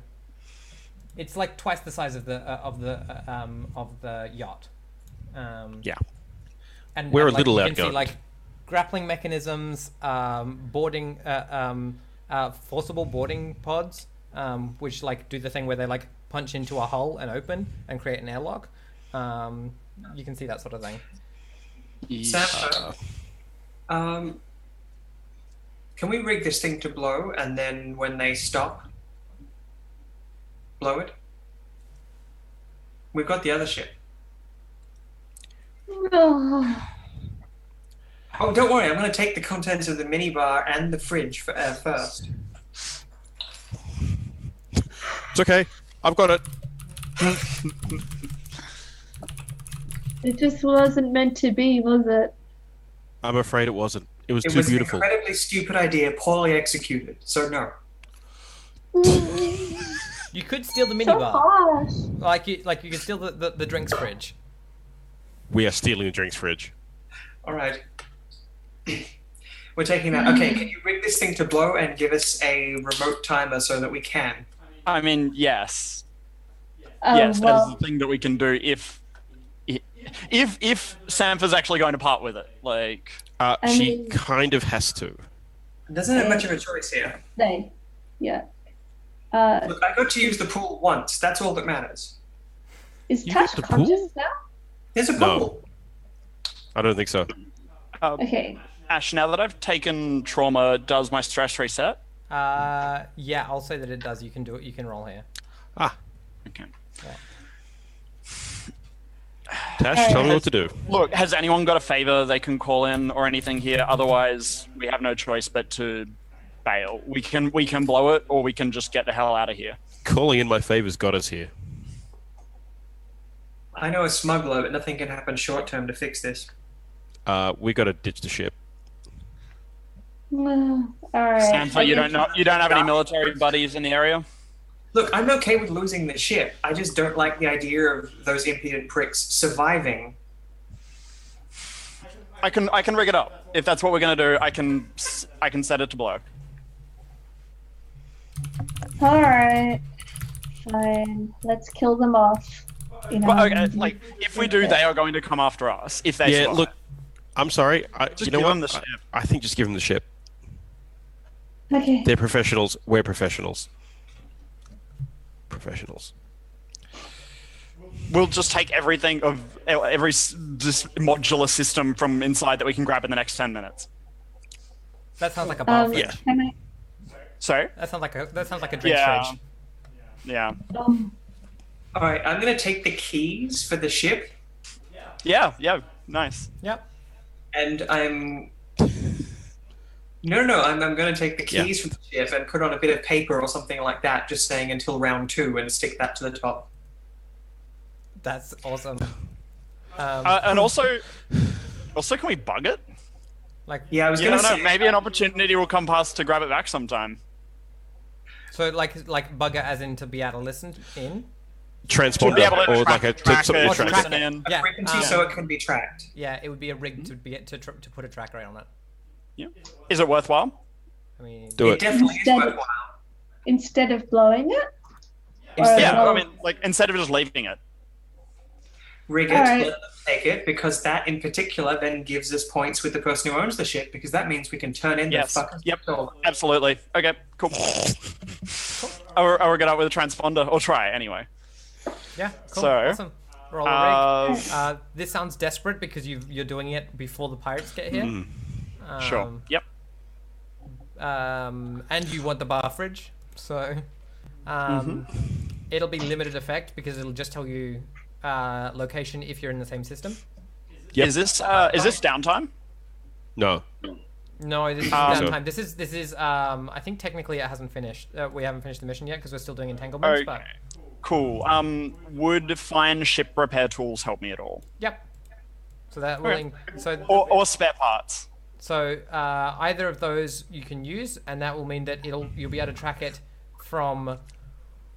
It's like twice the size of the yacht. yeah. And We're a like, little you can see outgunned. like grappling mechanisms, boarding, forcible boarding pods, which like do the thing where they like punch into a hull and open and create an airlock. You can see that sort of thing. Sanford, can we rig this thing to blow, and then when they stop, blow it? We've got the other ship. Oh, Oh, don't worry. I'm going to take the contents of the minibar and the fridge first. It's okay. I've got it. it just wasn't meant to be, was it? I'm afraid it wasn't. It was It too was beautiful. an incredibly stupid idea, poorly executed. So no. You could steal the So minibar, harsh. like you could steal the drinks fridge. We are stealing the drinks fridge. All right. We're taking that. Okay, can you rig this thing to blow and give us a remote timer so that we can? I mean, yes. Oh, Yes, that is well, the thing that we can do if Sampha's actually going to part with it. Like, I She mean- kind of has to. Doesn't have much of a choice here. Stay. Yeah. Look, I got to use the pool once. That's all that matters. Is You Tash got the conscious pool? now? There's a No. pool. I don't think so. Okay. Ash, now that I've taken trauma, does my stress reset? Yeah, I'll say that it does. You can do it. You can roll here. Ah, Okay. Tash, tell me what to do. Look, has anyone got a favor they can call in or anything here? Otherwise, we have no choice but to bail. We can blow it, or we can just get the hell out of here. Calling in my favors got us here. I know a smuggler, but nothing can happen short term to fix this. We got to ditch the ship. All right. Sanford, you don't have any military buddies in the area? Look, I'm okay with losing the ship. I just don't like the idea of those impudent pricks surviving. I can rig it up. If that's what we're gonna do, I can set it to blow. All right. Fine. Let's kill them off. You know. But okay, like if we do, they are going to come after us. If they Yeah, survive. look, I'm sorry. Just you know give what? them the ship. I think just give them the ship. Okay. They're professionals. We're professionals. Professionals. We'll just take everything of every just modular system from inside that we can grab in the next 10 minutes. That sounds like a bar fridge. yeah. Can I? Sorry? That sounds like a drink Yeah. fridge. Yeah. All right, I'm going to take the keys for the ship, Yeah. Nice. Yep. and I'm going to take the keys from the ship and put on a bit of paper or something like that, just saying until round 2, and stick that to the top. That's awesome. And also, can we bug it? Like, Yeah, I was You going don't to know. say Maybe an opportunity will come past to grab it back sometime. so like bugger as in to be able to listen in. Transponder Be able to or track- like a track something it, to track track it. it. in. Yeah. frequency so it can be tracked. Yeah, it would be a rig to put a tracker on it. Yeah. Is it worthwhile? I mean, Do It it. definitely is Instead- worthwhile. Instead of blowing it. Instead Yeah. of I mean, like instead of just leaving it. rig it, Alright. let them take it, because that in particular then gives us points with the person who owns the ship, because that means we can turn in Yes. the fucking Yep. stolen. Absolutely. Okay. Cool. Or get up with a transponder, or try anyway. yeah, cool, So, awesome. Roll a rig. Uh, This sounds desperate because you're doing it before the pirates get here. sure. Yep. And you want the bar fridge, so it'll be limited effect because it'll just tell you location if you're in the same system. Yep. Is this downtime? No. No, this is So- downtime. This is. I think technically it hasn't finished. We haven't finished the mission yet because we're still doing entanglements. Okay. But Cool. Would fine ship repair tools help me at all, yep. So that will. Okay. So or spare parts? either of those you can use, and that will mean that you'll be able to track it from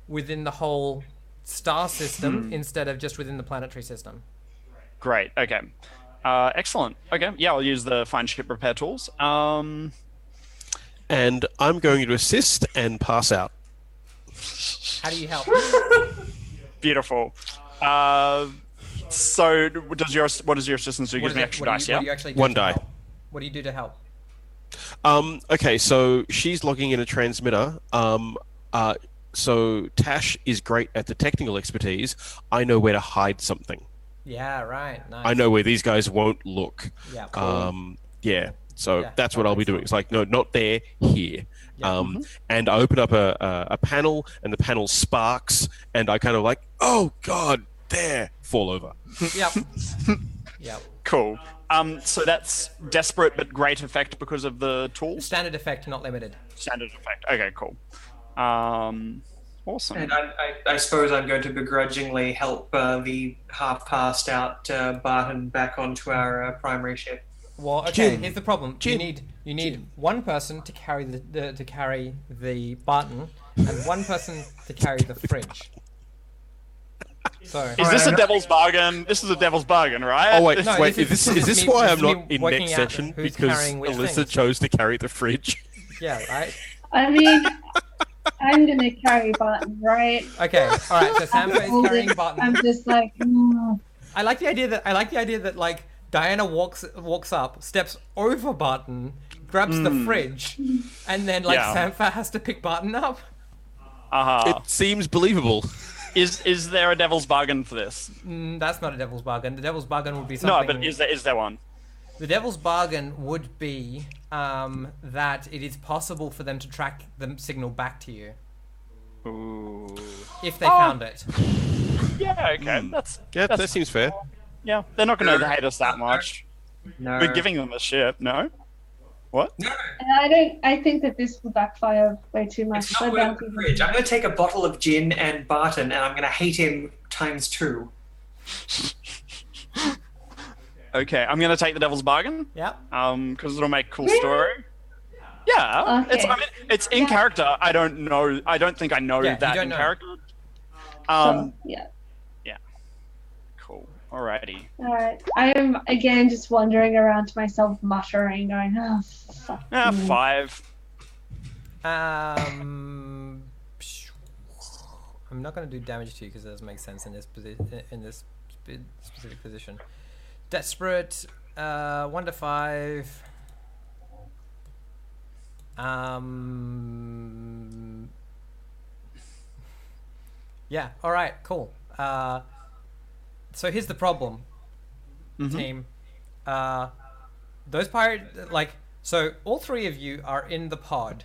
within the whole star system instead of just within the planetary system. Great. Okay. Excellent. Okay. Yeah, I'll use the fine ship repair tools. And I'm going to assist and pass out. How do you help? Beautiful. So, what does your assistance do? Gives me extra dice, what do you yeah? actually do One to die. help? What do you do to help? Okay, so she's logging in a transmitter. So Tash is great at the technical expertise. I know where to hide something. Yeah, right. Nice. I know where these guys won't look. Yeah. Yeah. So Yeah, that's what that I'll be makes doing. sense. It's like, no, not there, here. And I open up a panel, and the panel sparks, and I kind of like, oh god, there, fall over. Yep. Yep. Cool. So that's desperate but great effect because of the tools? Standard effect, not limited. Standard effect. Okay, cool. Awesome. And I suppose I'm going to begrudgingly help the half-passed out Barton back onto our primary ship. Well, okay. Jin. Here's the problem. Jin. You need one person to carry the button, and one person to carry the fridge. So. Is this a devil's bargain? This is a devil's bargain, right? Oh wait, No, wait. this Is this me- why this I'm is me not in working next out session? who's Because carrying which Alyssa things. chose to carry the fridge. Yeah. Right. I mean, I'm gonna carry Barton, right? Okay. All right. So Sampa is carrying button. I'm just like, I like the idea that like Diana walks up, steps over Barton, grabs the fridge, and then like Yeah. Sampha has to pick Barton up. It seems believable. Is there a devil's bargain for this? That's not a devil's bargain. The devil's bargain would be No, something. but is there one? The devil's bargain would be that it is possible for them to track the signal back to you Ooh. if they found it. Yeah, okay. That seems fair. Yeah, they're not going to hate us that much. No. We're giving them a ship, no? What? No, And I think that this will backfire way too much. it's not worth the fridge. I'm going to take a bottle of gin and Barton, and I'm going to hate him ×2. Okay, I'm going to take the devil's bargain. Yep. Because it'll make a cool story. Yeah, Okay. it's in character. I don't know. I don't think I know Yeah, you that don't in know. character. So, yeah. Cool. Alrighty. All right. I am again just wandering around to myself, muttering, going, "Oh, fuck." 5. I'm not going to do damage to you because it doesn't make sense in this specific position. Desperate, 1 to 5. Yeah. All right. Cool. So here's the problem, team. Those so all 3 of you are in the pod.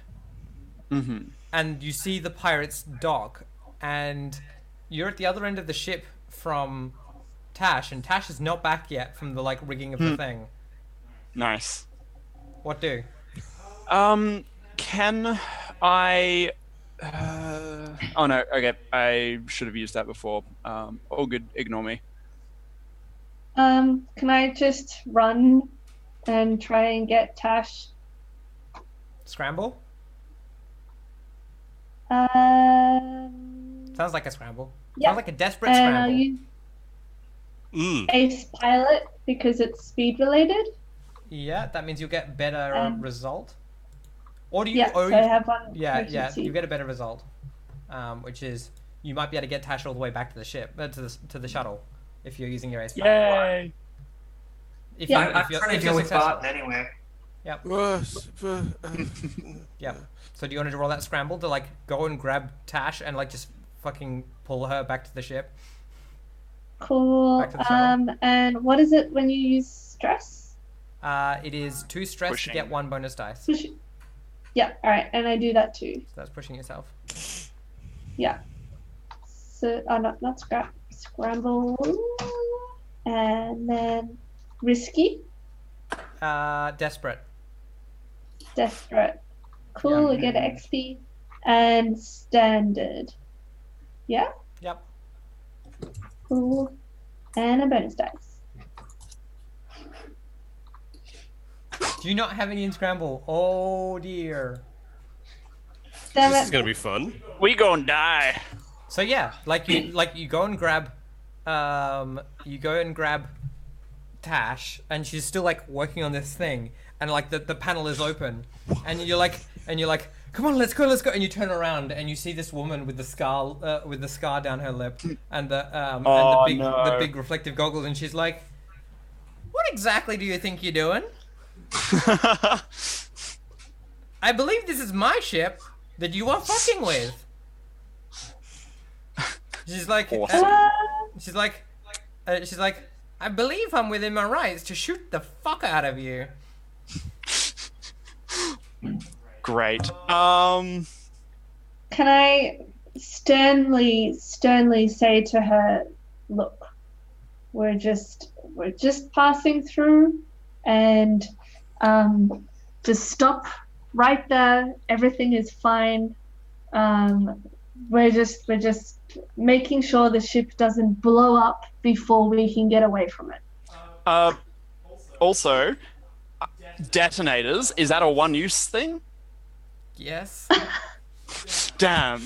Mm-hmm. And you see the pirates dock, and you're at the other end of the ship from Tash, and Tash is not back yet from the rigging of the thing. Nice. What do? Can I? Oh no. Okay, I should have used that before. All good. Ignore me. Can I just run and try and get Tash? Scramble? Sounds like a scramble. Yeah. Sounds like a desperate And I'll scramble. use Ace Pilot because it's speed related. Yeah, that means you'll get better result. Or do you? Yeah, or so I have one. yeah, emergency. you get a better result, which is you might be able to get Tash all the way back to the ship, to the shuttle, if you're using your ace. Pilot. Yay! If Yeah. you, I'm if you're, trying if to you're deal with successful. Barton anyway. Yeah. So do you want to roll that scramble to go and grab Tash and just fucking pull her back to the ship? Cool. Back to the shuttle. And what is it when you use stress? It is 2 stress Pushing. to get 1 bonus dice. Push- Yeah. All right, and I do that too. So that's pushing yourself. Yeah. So, not scramble, and then risky, Desperate. desperate. Cool. Yeah. We get XP and standard. Yeah. Yep. Cool. And a bonus dice. Do you not have any in scramble? Oh dear. Damn This is it. gonna be fun. We gonna die. So yeah, you go and grab, Tash, and she's still working on this thing, and the panel is open, and you're like, come on, let's go, and you turn around and you see this woman with the scar down her lip, and Oh, the no. big reflective goggles, and she's like, what exactly do you think you're doing? I believe this is my ship that you are fucking with. She's like, Awesome. she's like, I believe I'm within my rights to shoot the fuck out of you. Great. Can I sternly say to her, look, we're just passing through, and just stop right there. Everything is fine. We're just making sure the ship doesn't blow up before we can get away from it. Also, detonators, is that a one-use thing? Yes. Damn.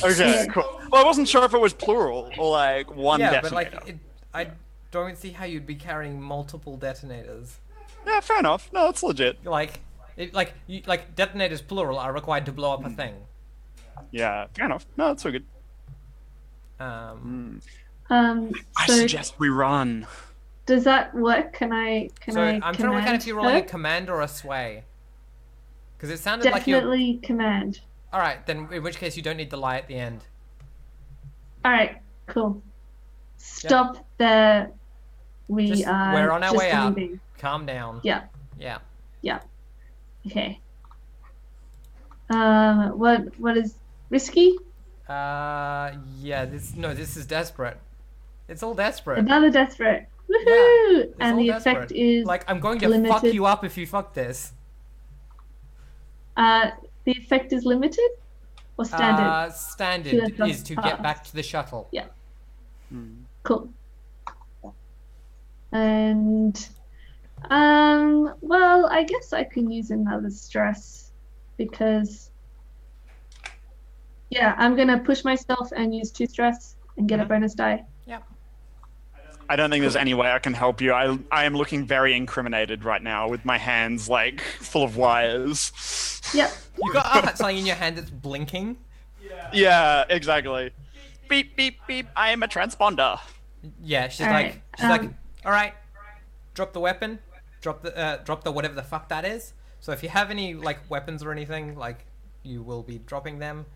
Okay, cool. Well, I wasn't sure if it was plural or one Yeah, detonator. but I don't see how you'd be carrying multiple detonators. Yeah, fair enough. No, it's legit. Detonators plural are required to blow up a thing. Yeah, fair enough. No, it's all good. Um, I So suggest we run. Does that work? Can I So I'm trying to work out if you're rolling a her? command or a sway. Because it sounded like you're... Definitely command. Alright, then in which case you don't need the lie at the end. Alright, cool. Stop there. We're on our just way out. leaving. Calm down. Yeah. Yeah. Yeah. Okay. What is risky? Yeah, this is desperate. It's all desperate. Another desperate. Woohoo! It's And all the desperate. effect is like, I'm going to fuck limited. you up if you fuck this. The effect is limited or standard? Standard To the is to get back to the shuttle. Yeah. Cool. And well, I guess I can use another stress because I'm gonna push myself and use 2 stress and get a bonus die. Yep. I don't think there's any way I can help you. I am looking very incriminated right now with my hands like full of wires. Yep. You got something in your hand that's blinking. Yeah, exactly. Beep beep beep. I am a transponder. Yeah, she's All like, right, all right, drop the weapon, drop the whatever the fuck that is. So if you have any like weapons or anything, like you will be dropping them.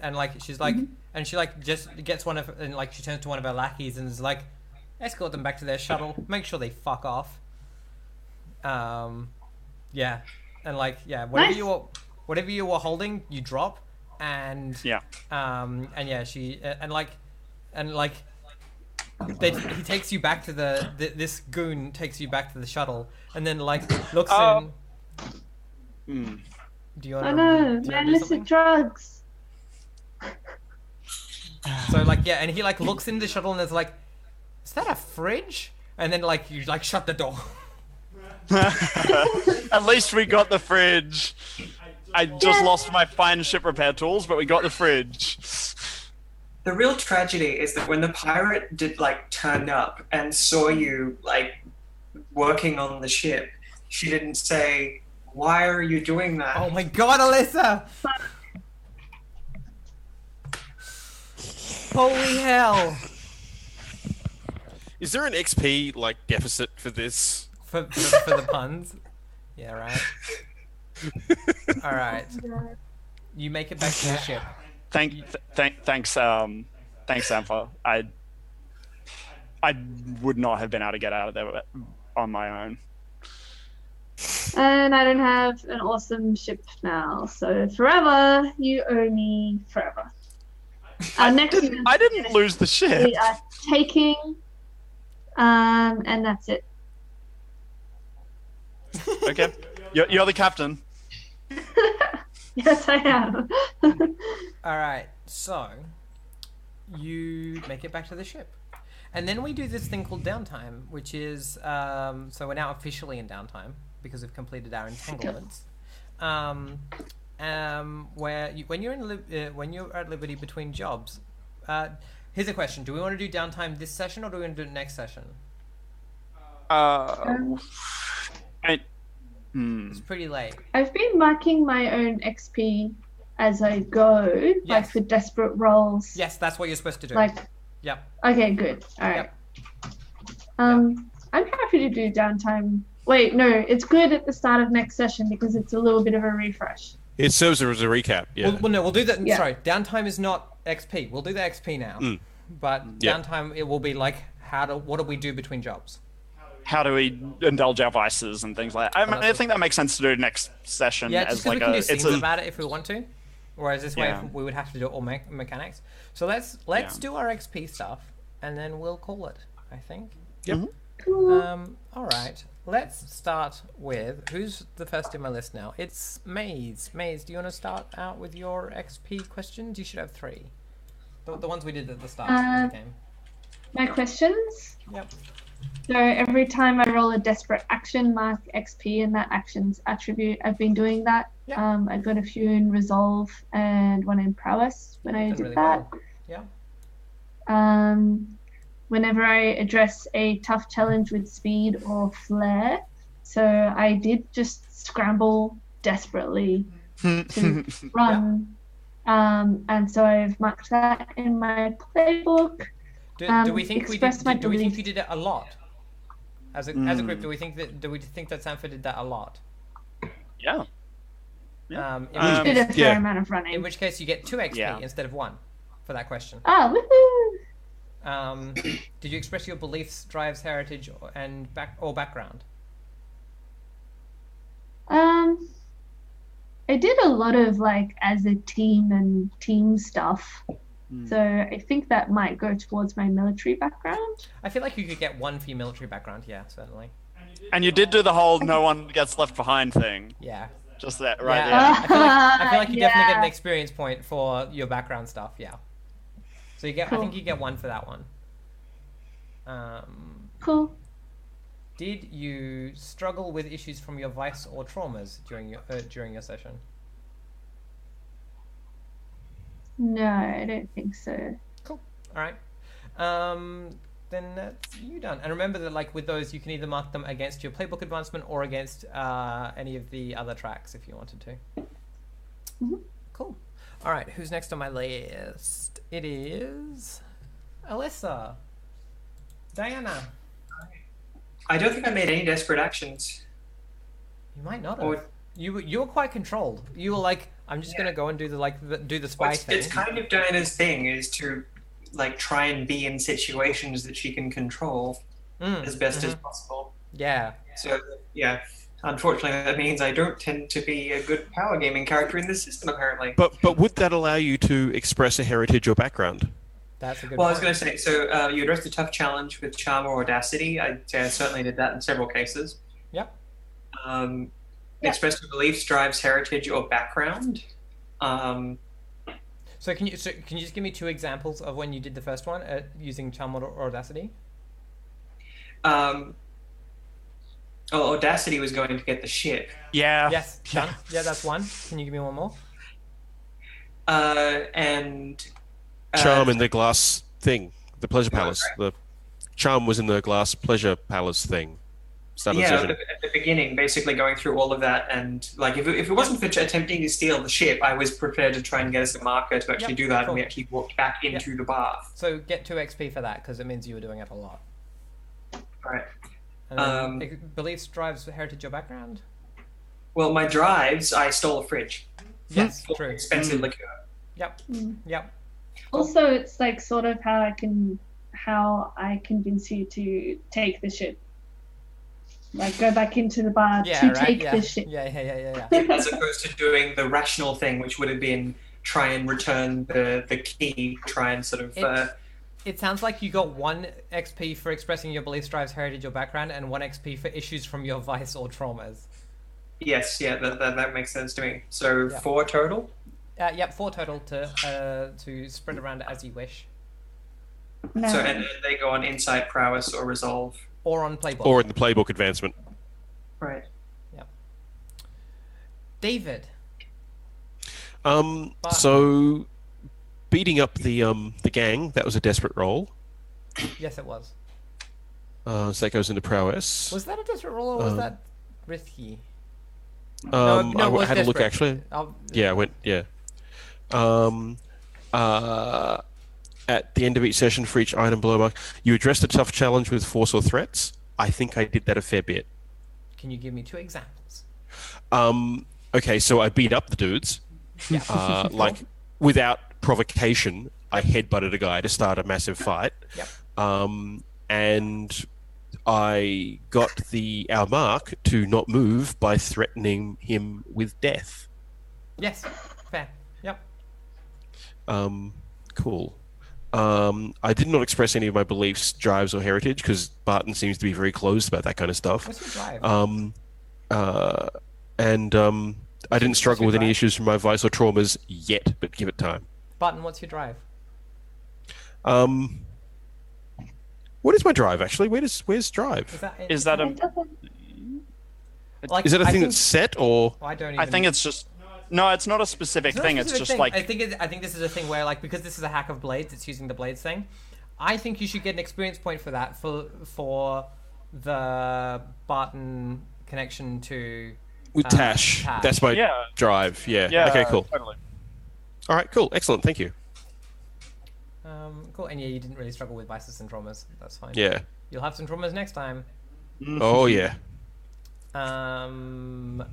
And like she's like, and she like just gets one of, and like she turns to one of her lackeys and is like, escort them back to their shuttle. Make sure they fuck off. Yeah, and like whatever you were holding, you drop, and she he takes you back to this goon takes you back to the shuttle, and then like looks in. Do you want to? Oh no, do illicit drugs. So like and he like looks in the shuttle and is like, is that a fridge? And then like you like shut the door. At least we got the fridge. I just lost my fine ship repair tools, but we got the fridge. The real tragedy is that when the pirate turned up and saw you like working on the ship, she didn't say, "Why are you doing that?" Oh my god, Alyssa! Holy hell! Is there an XP like deficit for this? For the puns? Yeah, right. All right. You make it back to the ship. Thanks, Sampha. I would not have been able to get out of there on my own. And I don't have an awesome ship now, so forever you owe me forever. I didn't lose the ship. We are taking, and that's it. Okay, you're the captain. Yes, I am. All right, so you make it back to the ship, and then we do this thing called downtime, which is so we're now officially in downtime because we've completed our entanglements. Where when you're at liberty between jobs, here's a question: do we want to do downtime this session or do we want to do it next session? It's pretty late. I've been marking my own XP as I go, like for desperate rolls. Yes, that's what you're supposed to do. Yep. Okay, good. All right. Yep. I'm happy to do downtime. Wait, no, it's good at the start of next session because it's a little bit of a refresh. It serves as a recap. Yeah. Well, no, we'll do that. Yeah. Sorry, downtime is not XP. We'll do the XP now. But downtime, it will be like what do we do between jobs? How do we indulge our vices and things like that? I think that makes sense to do next session. Yeah, just because we can do scenes it's about it if we want to. Whereas this way, we would have to do all mechanics. So let's do our XP stuff, and then we'll call it, I think. Yep. All right. Let's start with who's the first in my list now. It's Maze. Maze, do you want to start out with your XP questions? You should have 3. The ones we did at the start of the game. My questions? Yep. So every time I roll a desperate action, mark XP in that action's attribute. I've been doing that. Yeah. I got a few in resolve and one in prowess when I did really that. Well. Yeah. Whenever I address a tough challenge with speed or flair. So I did just scramble desperately to run. And so I've marked that in my playbook. Do we think you did it a lot? As a group, do we think that Sanford did that a lot? Yeah. Did a fair amount of running. In which case, you get 2 XP Yeah. instead of 1 for that question. Ah, woohoo! Did you express your beliefs, drives, heritage, and background? I did a lot of like as a team and team stuff. So I think that might go towards my military background. I feel like you could get 1 for your military background. Yeah, certainly. And you did do the whole no one gets left behind thing. Yeah. Just that, right? Yeah. Yeah. I feel like you definitely get an experience point for your background stuff. Yeah. So you get. Cool. I think you get 1 for that one. Cool. Did you struggle with issues from your vice or traumas during your session? No, I don't think so. Cool. All right. Then that's you done. And remember that, like with those, you can either mark them against your playbook advancement or against any of the other tracks if you wanted to. Mm-hmm. Cool. All right. Who's next on my list? It is Alyssa. Diana. I don't think I made any desperate actions. You might not have. You were quite controlled. You were like, I'm just gonna go and do the spy thing. It's kind of Diana's thing is to like try and be in situations that she can control as best as possible. Yeah. So yeah, unfortunately that means I don't tend to be a good power gaming character in this system apparently. But would that allow you to express a heritage or background? That's a good Well, point. I was going to say, so you addressed a tough challenge with charm or audacity. I'd say I certainly did that in several cases. Yep. Express your beliefs, drives, heritage, or background. So can you just give me 2 examples of when you did the first one using charm or audacity? Audacity was going to get the ship. Yeah. Yes. Done. Yeah, that's 1. Can you give me 1 more? And Charm in the glass thing, the pleasure palace. The charm was in the glass pleasure palace thing. At the beginning, basically going through all of that, and like if it wasn't for attempting to steal the ship, I was prepared to try and get us a marker to actually do that, and we actually walked back into the bath. So get 2 XP for that because it means you were doing it a lot. Right. And then, beliefs, drives, heritage, or background? Well, my drives, I stole a fridge. Yes, true. Expensive liquor. Yep. Yep. Also, it's like sort of how I convince you to take the ship. Like go back into the bar take the ship. Yeah. As opposed to doing the rational thing, which would have been try and return the key, try and sort of. It sounds like you got 1 XP for expressing your beliefs, drives, heritage, or background, and 1 XP for issues from your vice or traumas. Yes, yeah, that makes sense to me. So 4 total. Yep, 4 total to spread around as you wish. No. So and they go on insight, prowess, or resolve. Or on playbook. Or in the playbook advancement. Right. Yep. David. So beating up the gang, that was a desperate roll. Yes, it was. So that goes into prowess. Was that a desperate roll or was that risky? I it was had a look desperate. actually. Yeah, I went. Yeah. At the end of each session for each item below mark, you addressed a tough challenge with force or threats. I think I did that a fair bit. Can you give me 2 examples? Okay, so I beat up the dudes. Yeah. Like, without provocation, I headbutted a guy to start a massive fight. Yep. And I got our mark to not move by threatening him with death. Yes. Fair. Yep. Cool. I did not express any of my beliefs, drives, or heritage because Barton seems to be very closed about that kind of stuff. What's your drive? I didn't struggle with any issues from my vice or traumas yet, but give it time. Barton, what's your drive? What is my drive actually? Where's drive? Is that a Like, is it a I thing think- that's set or? I don't even... I think it's just no, it's not a specific not a thing. specific It's just thing. like I think this is a thing where, like, because this is a hack of blades, it's using the blades thing. I think you should get an experience point for that for the Barton connection to With Tash. Tash. That's my Yeah. drive. Yeah. yeah. Okay, cool. Totally. All right, cool. Excellent. Thank you. Cool. And yeah, you didn't really struggle with vices and traumas. That's fine. Yeah. You'll have some traumas next time. Oh yeah. And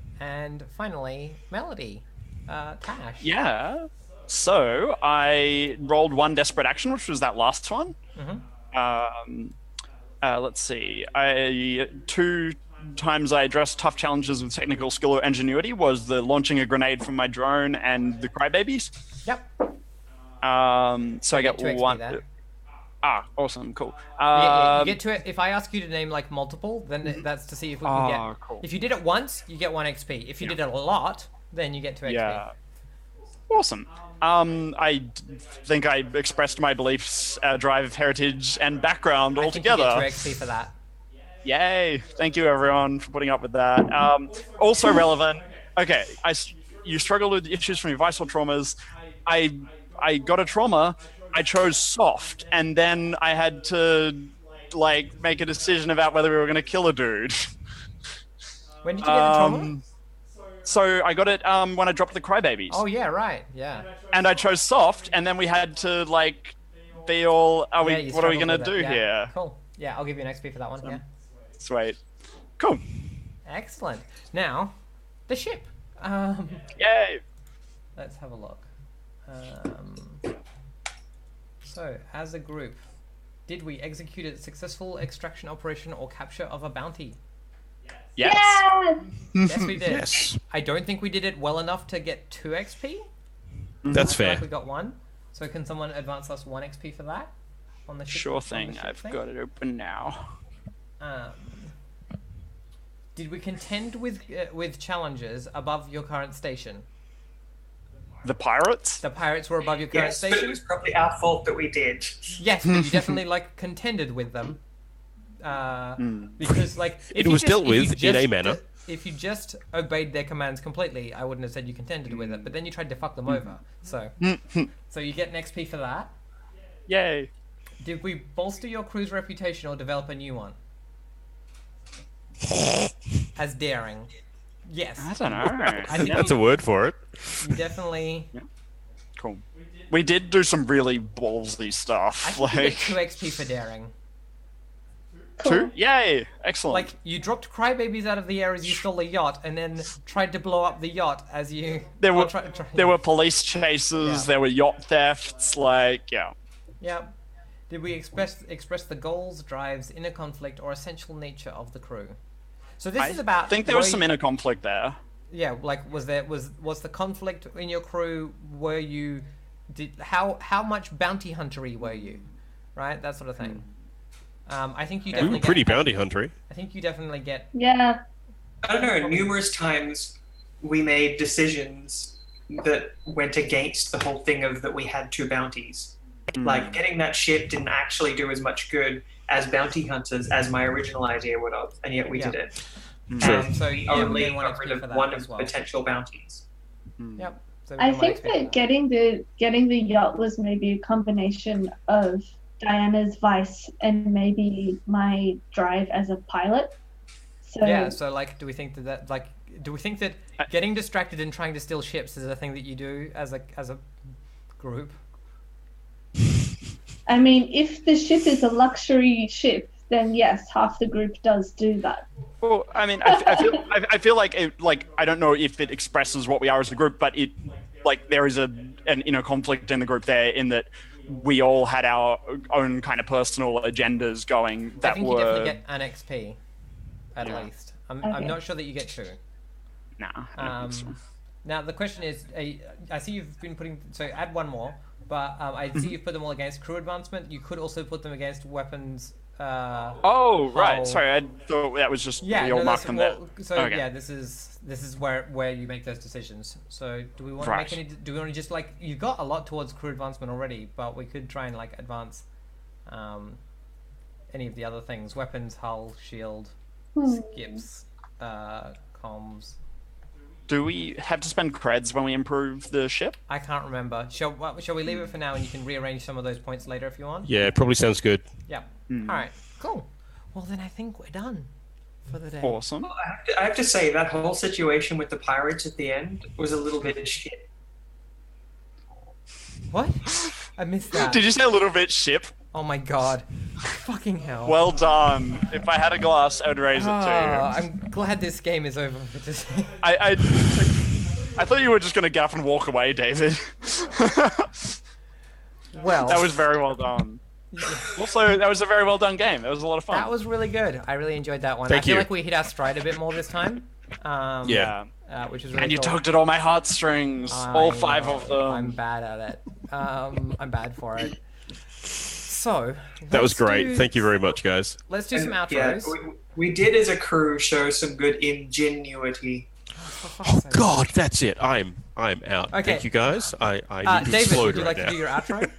finally, Melody. Tash. Yeah. So I rolled one desperate action, which was that last one. Let's see. Two times I addressed tough challenges with technical skill or ingenuity was the launching a grenade from my drone and the crybabies. Yep. So I get 2 XP one. there. Awesome, cool. Yeah, you get to it. If I ask you to name like multiple, then that's to see if we can get. Cool. If you did it once, you get 1 XP. If you did it a lot, then you get 2 XP. Yeah. Awesome. I think I expressed my beliefs, drive, heritage, and background all together. I think you get 2 XP for that. Yay! Thank you, everyone, for putting up with that. Also relevant. Okay, you struggled with issues from your visceral traumas. I got a trauma. I chose soft, and then I had to like make a decision about whether we were going to kill a dude. When did you get the trauma? So I got it when I dropped the crybabies. Oh yeah, right. Yeah. And I chose soft, and then we had to like be all. What are we gonna do here? Cool. Yeah, I'll give you an XP for that one. Yeah. Sweet. Cool. Excellent. Now, the ship. Yay. Let's have a look. So, as a group, did we execute a successful extraction operation or capture of a bounty? Yes. Yes, we did. Yes. I don't think we did it well enough to get 2 XP. That's I feel fair. like we got 1. So can someone advance us 1 XP for that? On the ship, Sure on the thing. ship I've thing? got it open now. Did we contend with challenges above your current station? The pirates? The pirates were above your current Yes, but it station? was probably our fault that we did. Yes, but you definitely like contended with them. Because like if It was dealt if you with in a manner. If you just obeyed their commands completely, I wouldn't have said you contended with it. But then you tried to fuck them over, so you get an XP for that. Yay. Did we bolster your crew's reputation or develop a new one? As daring. Yes. I don't know. I think That's a word for it. you definitely. Cool. We did do some really ballsy I stuff. think you get Like 2 XP for daring. two? Yay! Excellent. Like you dropped crybabies out of the air as you stole a yacht, and then tried to blow up the yacht as you. there were There were police chases. Yeah. There were yacht thefts. Like yeah. Yep. Did we express the goals, drives, inner conflict, or essential nature of the crew? So this is about. I think there was some inner conflict there. Yeah, like was the conflict in your crew? Were you how much bounty huntery were you? Right, that sort of thing. I think you We definitely were pretty get, bounty huntery. I think you definitely get. Yeah. I don't know, numerous times we made decisions that went against the whole thing of that we had 2 bounties. Like, getting that ship didn't actually do as much good as bounty hunters as my original idea would have, and yet we did it. True. So We yeah, we only gain 1 got rid XP of for that one as of well. potential bounties. Yep. So we I gain 1 think XP for that getting the yacht was maybe a combination of Diana's vice and maybe my drive as a pilot. So Yeah, so like, do we think that getting distracted and trying to steal ships is a thing that you do as a group? I mean, if the ship is a luxury ship, then yes, half the group does do that. Well, I mean, I feel like I don't know if it expresses what we are as a group, but it like there is an inner conflict in the group there in that we all had our own kind of personal agendas going that I think were. you definitely get an XP, at Yeah. least. I'm Okay. not sure that you get 2. Nah, I don't think so. Now the question is, I see you've been putting add 1 more, but I see you've put them all against crew advancement. You could also put them against weapons. Oh right, hull. sorry, I thought that was just Yeah, we all no, marked them there. so Okay. yeah, this is where you make those decisions. So do we want to Right. make any? Do we want to just like you got a lot towards crew advancement already, but we could try and like advance, any of the other things: weapons, hull, shield, skips, comms. Do we have to spend creds when we improve the ship? I can't remember. Shall we leave it for now, and you can rearrange some of those points later if you want? Yeah, it probably sounds good. Yeah. All right. Cool. Well, then I think we're done for the day. Awesome. I have to say, that whole situation with the pirates at the end was a little bit shit. What? I missed that. Did you say a little bit ship? Oh my god. Fucking hell. Well done. If I had a glass, I would raise it too. I'm glad this game is over for today. I thought you were just gonna gaff and walk away, David. Well, That was very well done. Also, that was a very well done game. That was a lot of fun. that was really good. I really enjoyed that one. Thank I feel you. like we hit our stride a bit more this time. Yeah. Which is really And you cool. tugged at all my heartstrings. All 5 of them. I'm bad at it. I'm bad for it. So That was let's great. do- Thank you very much, guys. Let's do some Yeah, outros. we did as a crew show some good ingenuity. For fuck's Oh sake. God, that's it. I'm out. Okay. Thank you, guys. I need to David, explode would you right like now. to do your outro?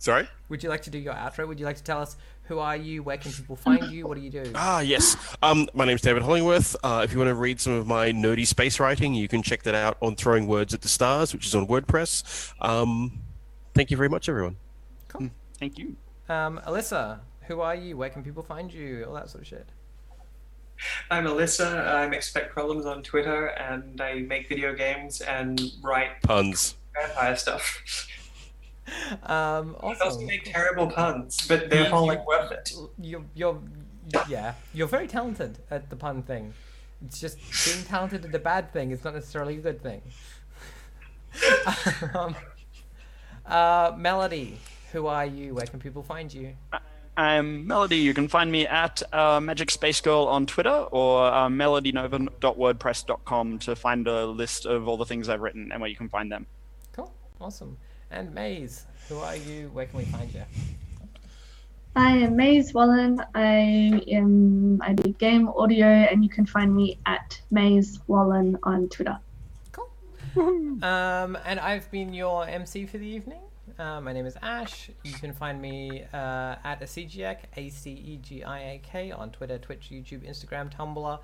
Sorry. Would you like to do your outro? Would you like to tell us who are you? Where can people find you? What do you do? Ah, yes. My name's David Hollingworth. If you want to read some of my nerdy space writing, you can check that out on Throwing Words at the Stars, which is on WordPress. Thank you very much, everyone. Cool. Thank you. Alyssa, who are you? Where can people find you? All that sort of shit. I'm Alyssa. I Expect Problems on Twitter, and I make video games and write Puns. vampire stuff. I also Awesome. make terrible puns, but they're all like worth it. You're very talented at the pun thing. It's just being talented at the bad thing is not necessarily a good thing. Melody, who are you? Where can people find you? I'm Melody. You can find me at Magic Space Girl on Twitter or melodynova.wordpress.com to find a list of all the things I've written and where you can find them. Cool. Awesome. And Maze, who are you? Where can we find you? I am Maze Wallen. I do game audio, and you can find me at Maze Wallen on Twitter. Cool. And I've been your MC for the evening. My name is Ash. You can find me at Acegiac, ACEGIAK, on Twitter, Twitch, YouTube, Instagram, Tumblr,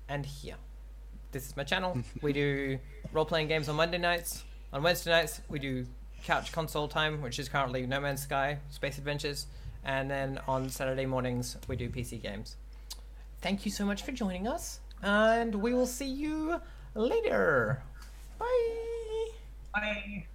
and here. This is my channel. We do role-playing games on Monday nights. On Wednesday nights, we do couch console time, which is currently No Man's Sky, Space Adventures. And then on Saturday mornings, we do PC games. Thank you so much for joining us, and we will see you later. Bye! Bye.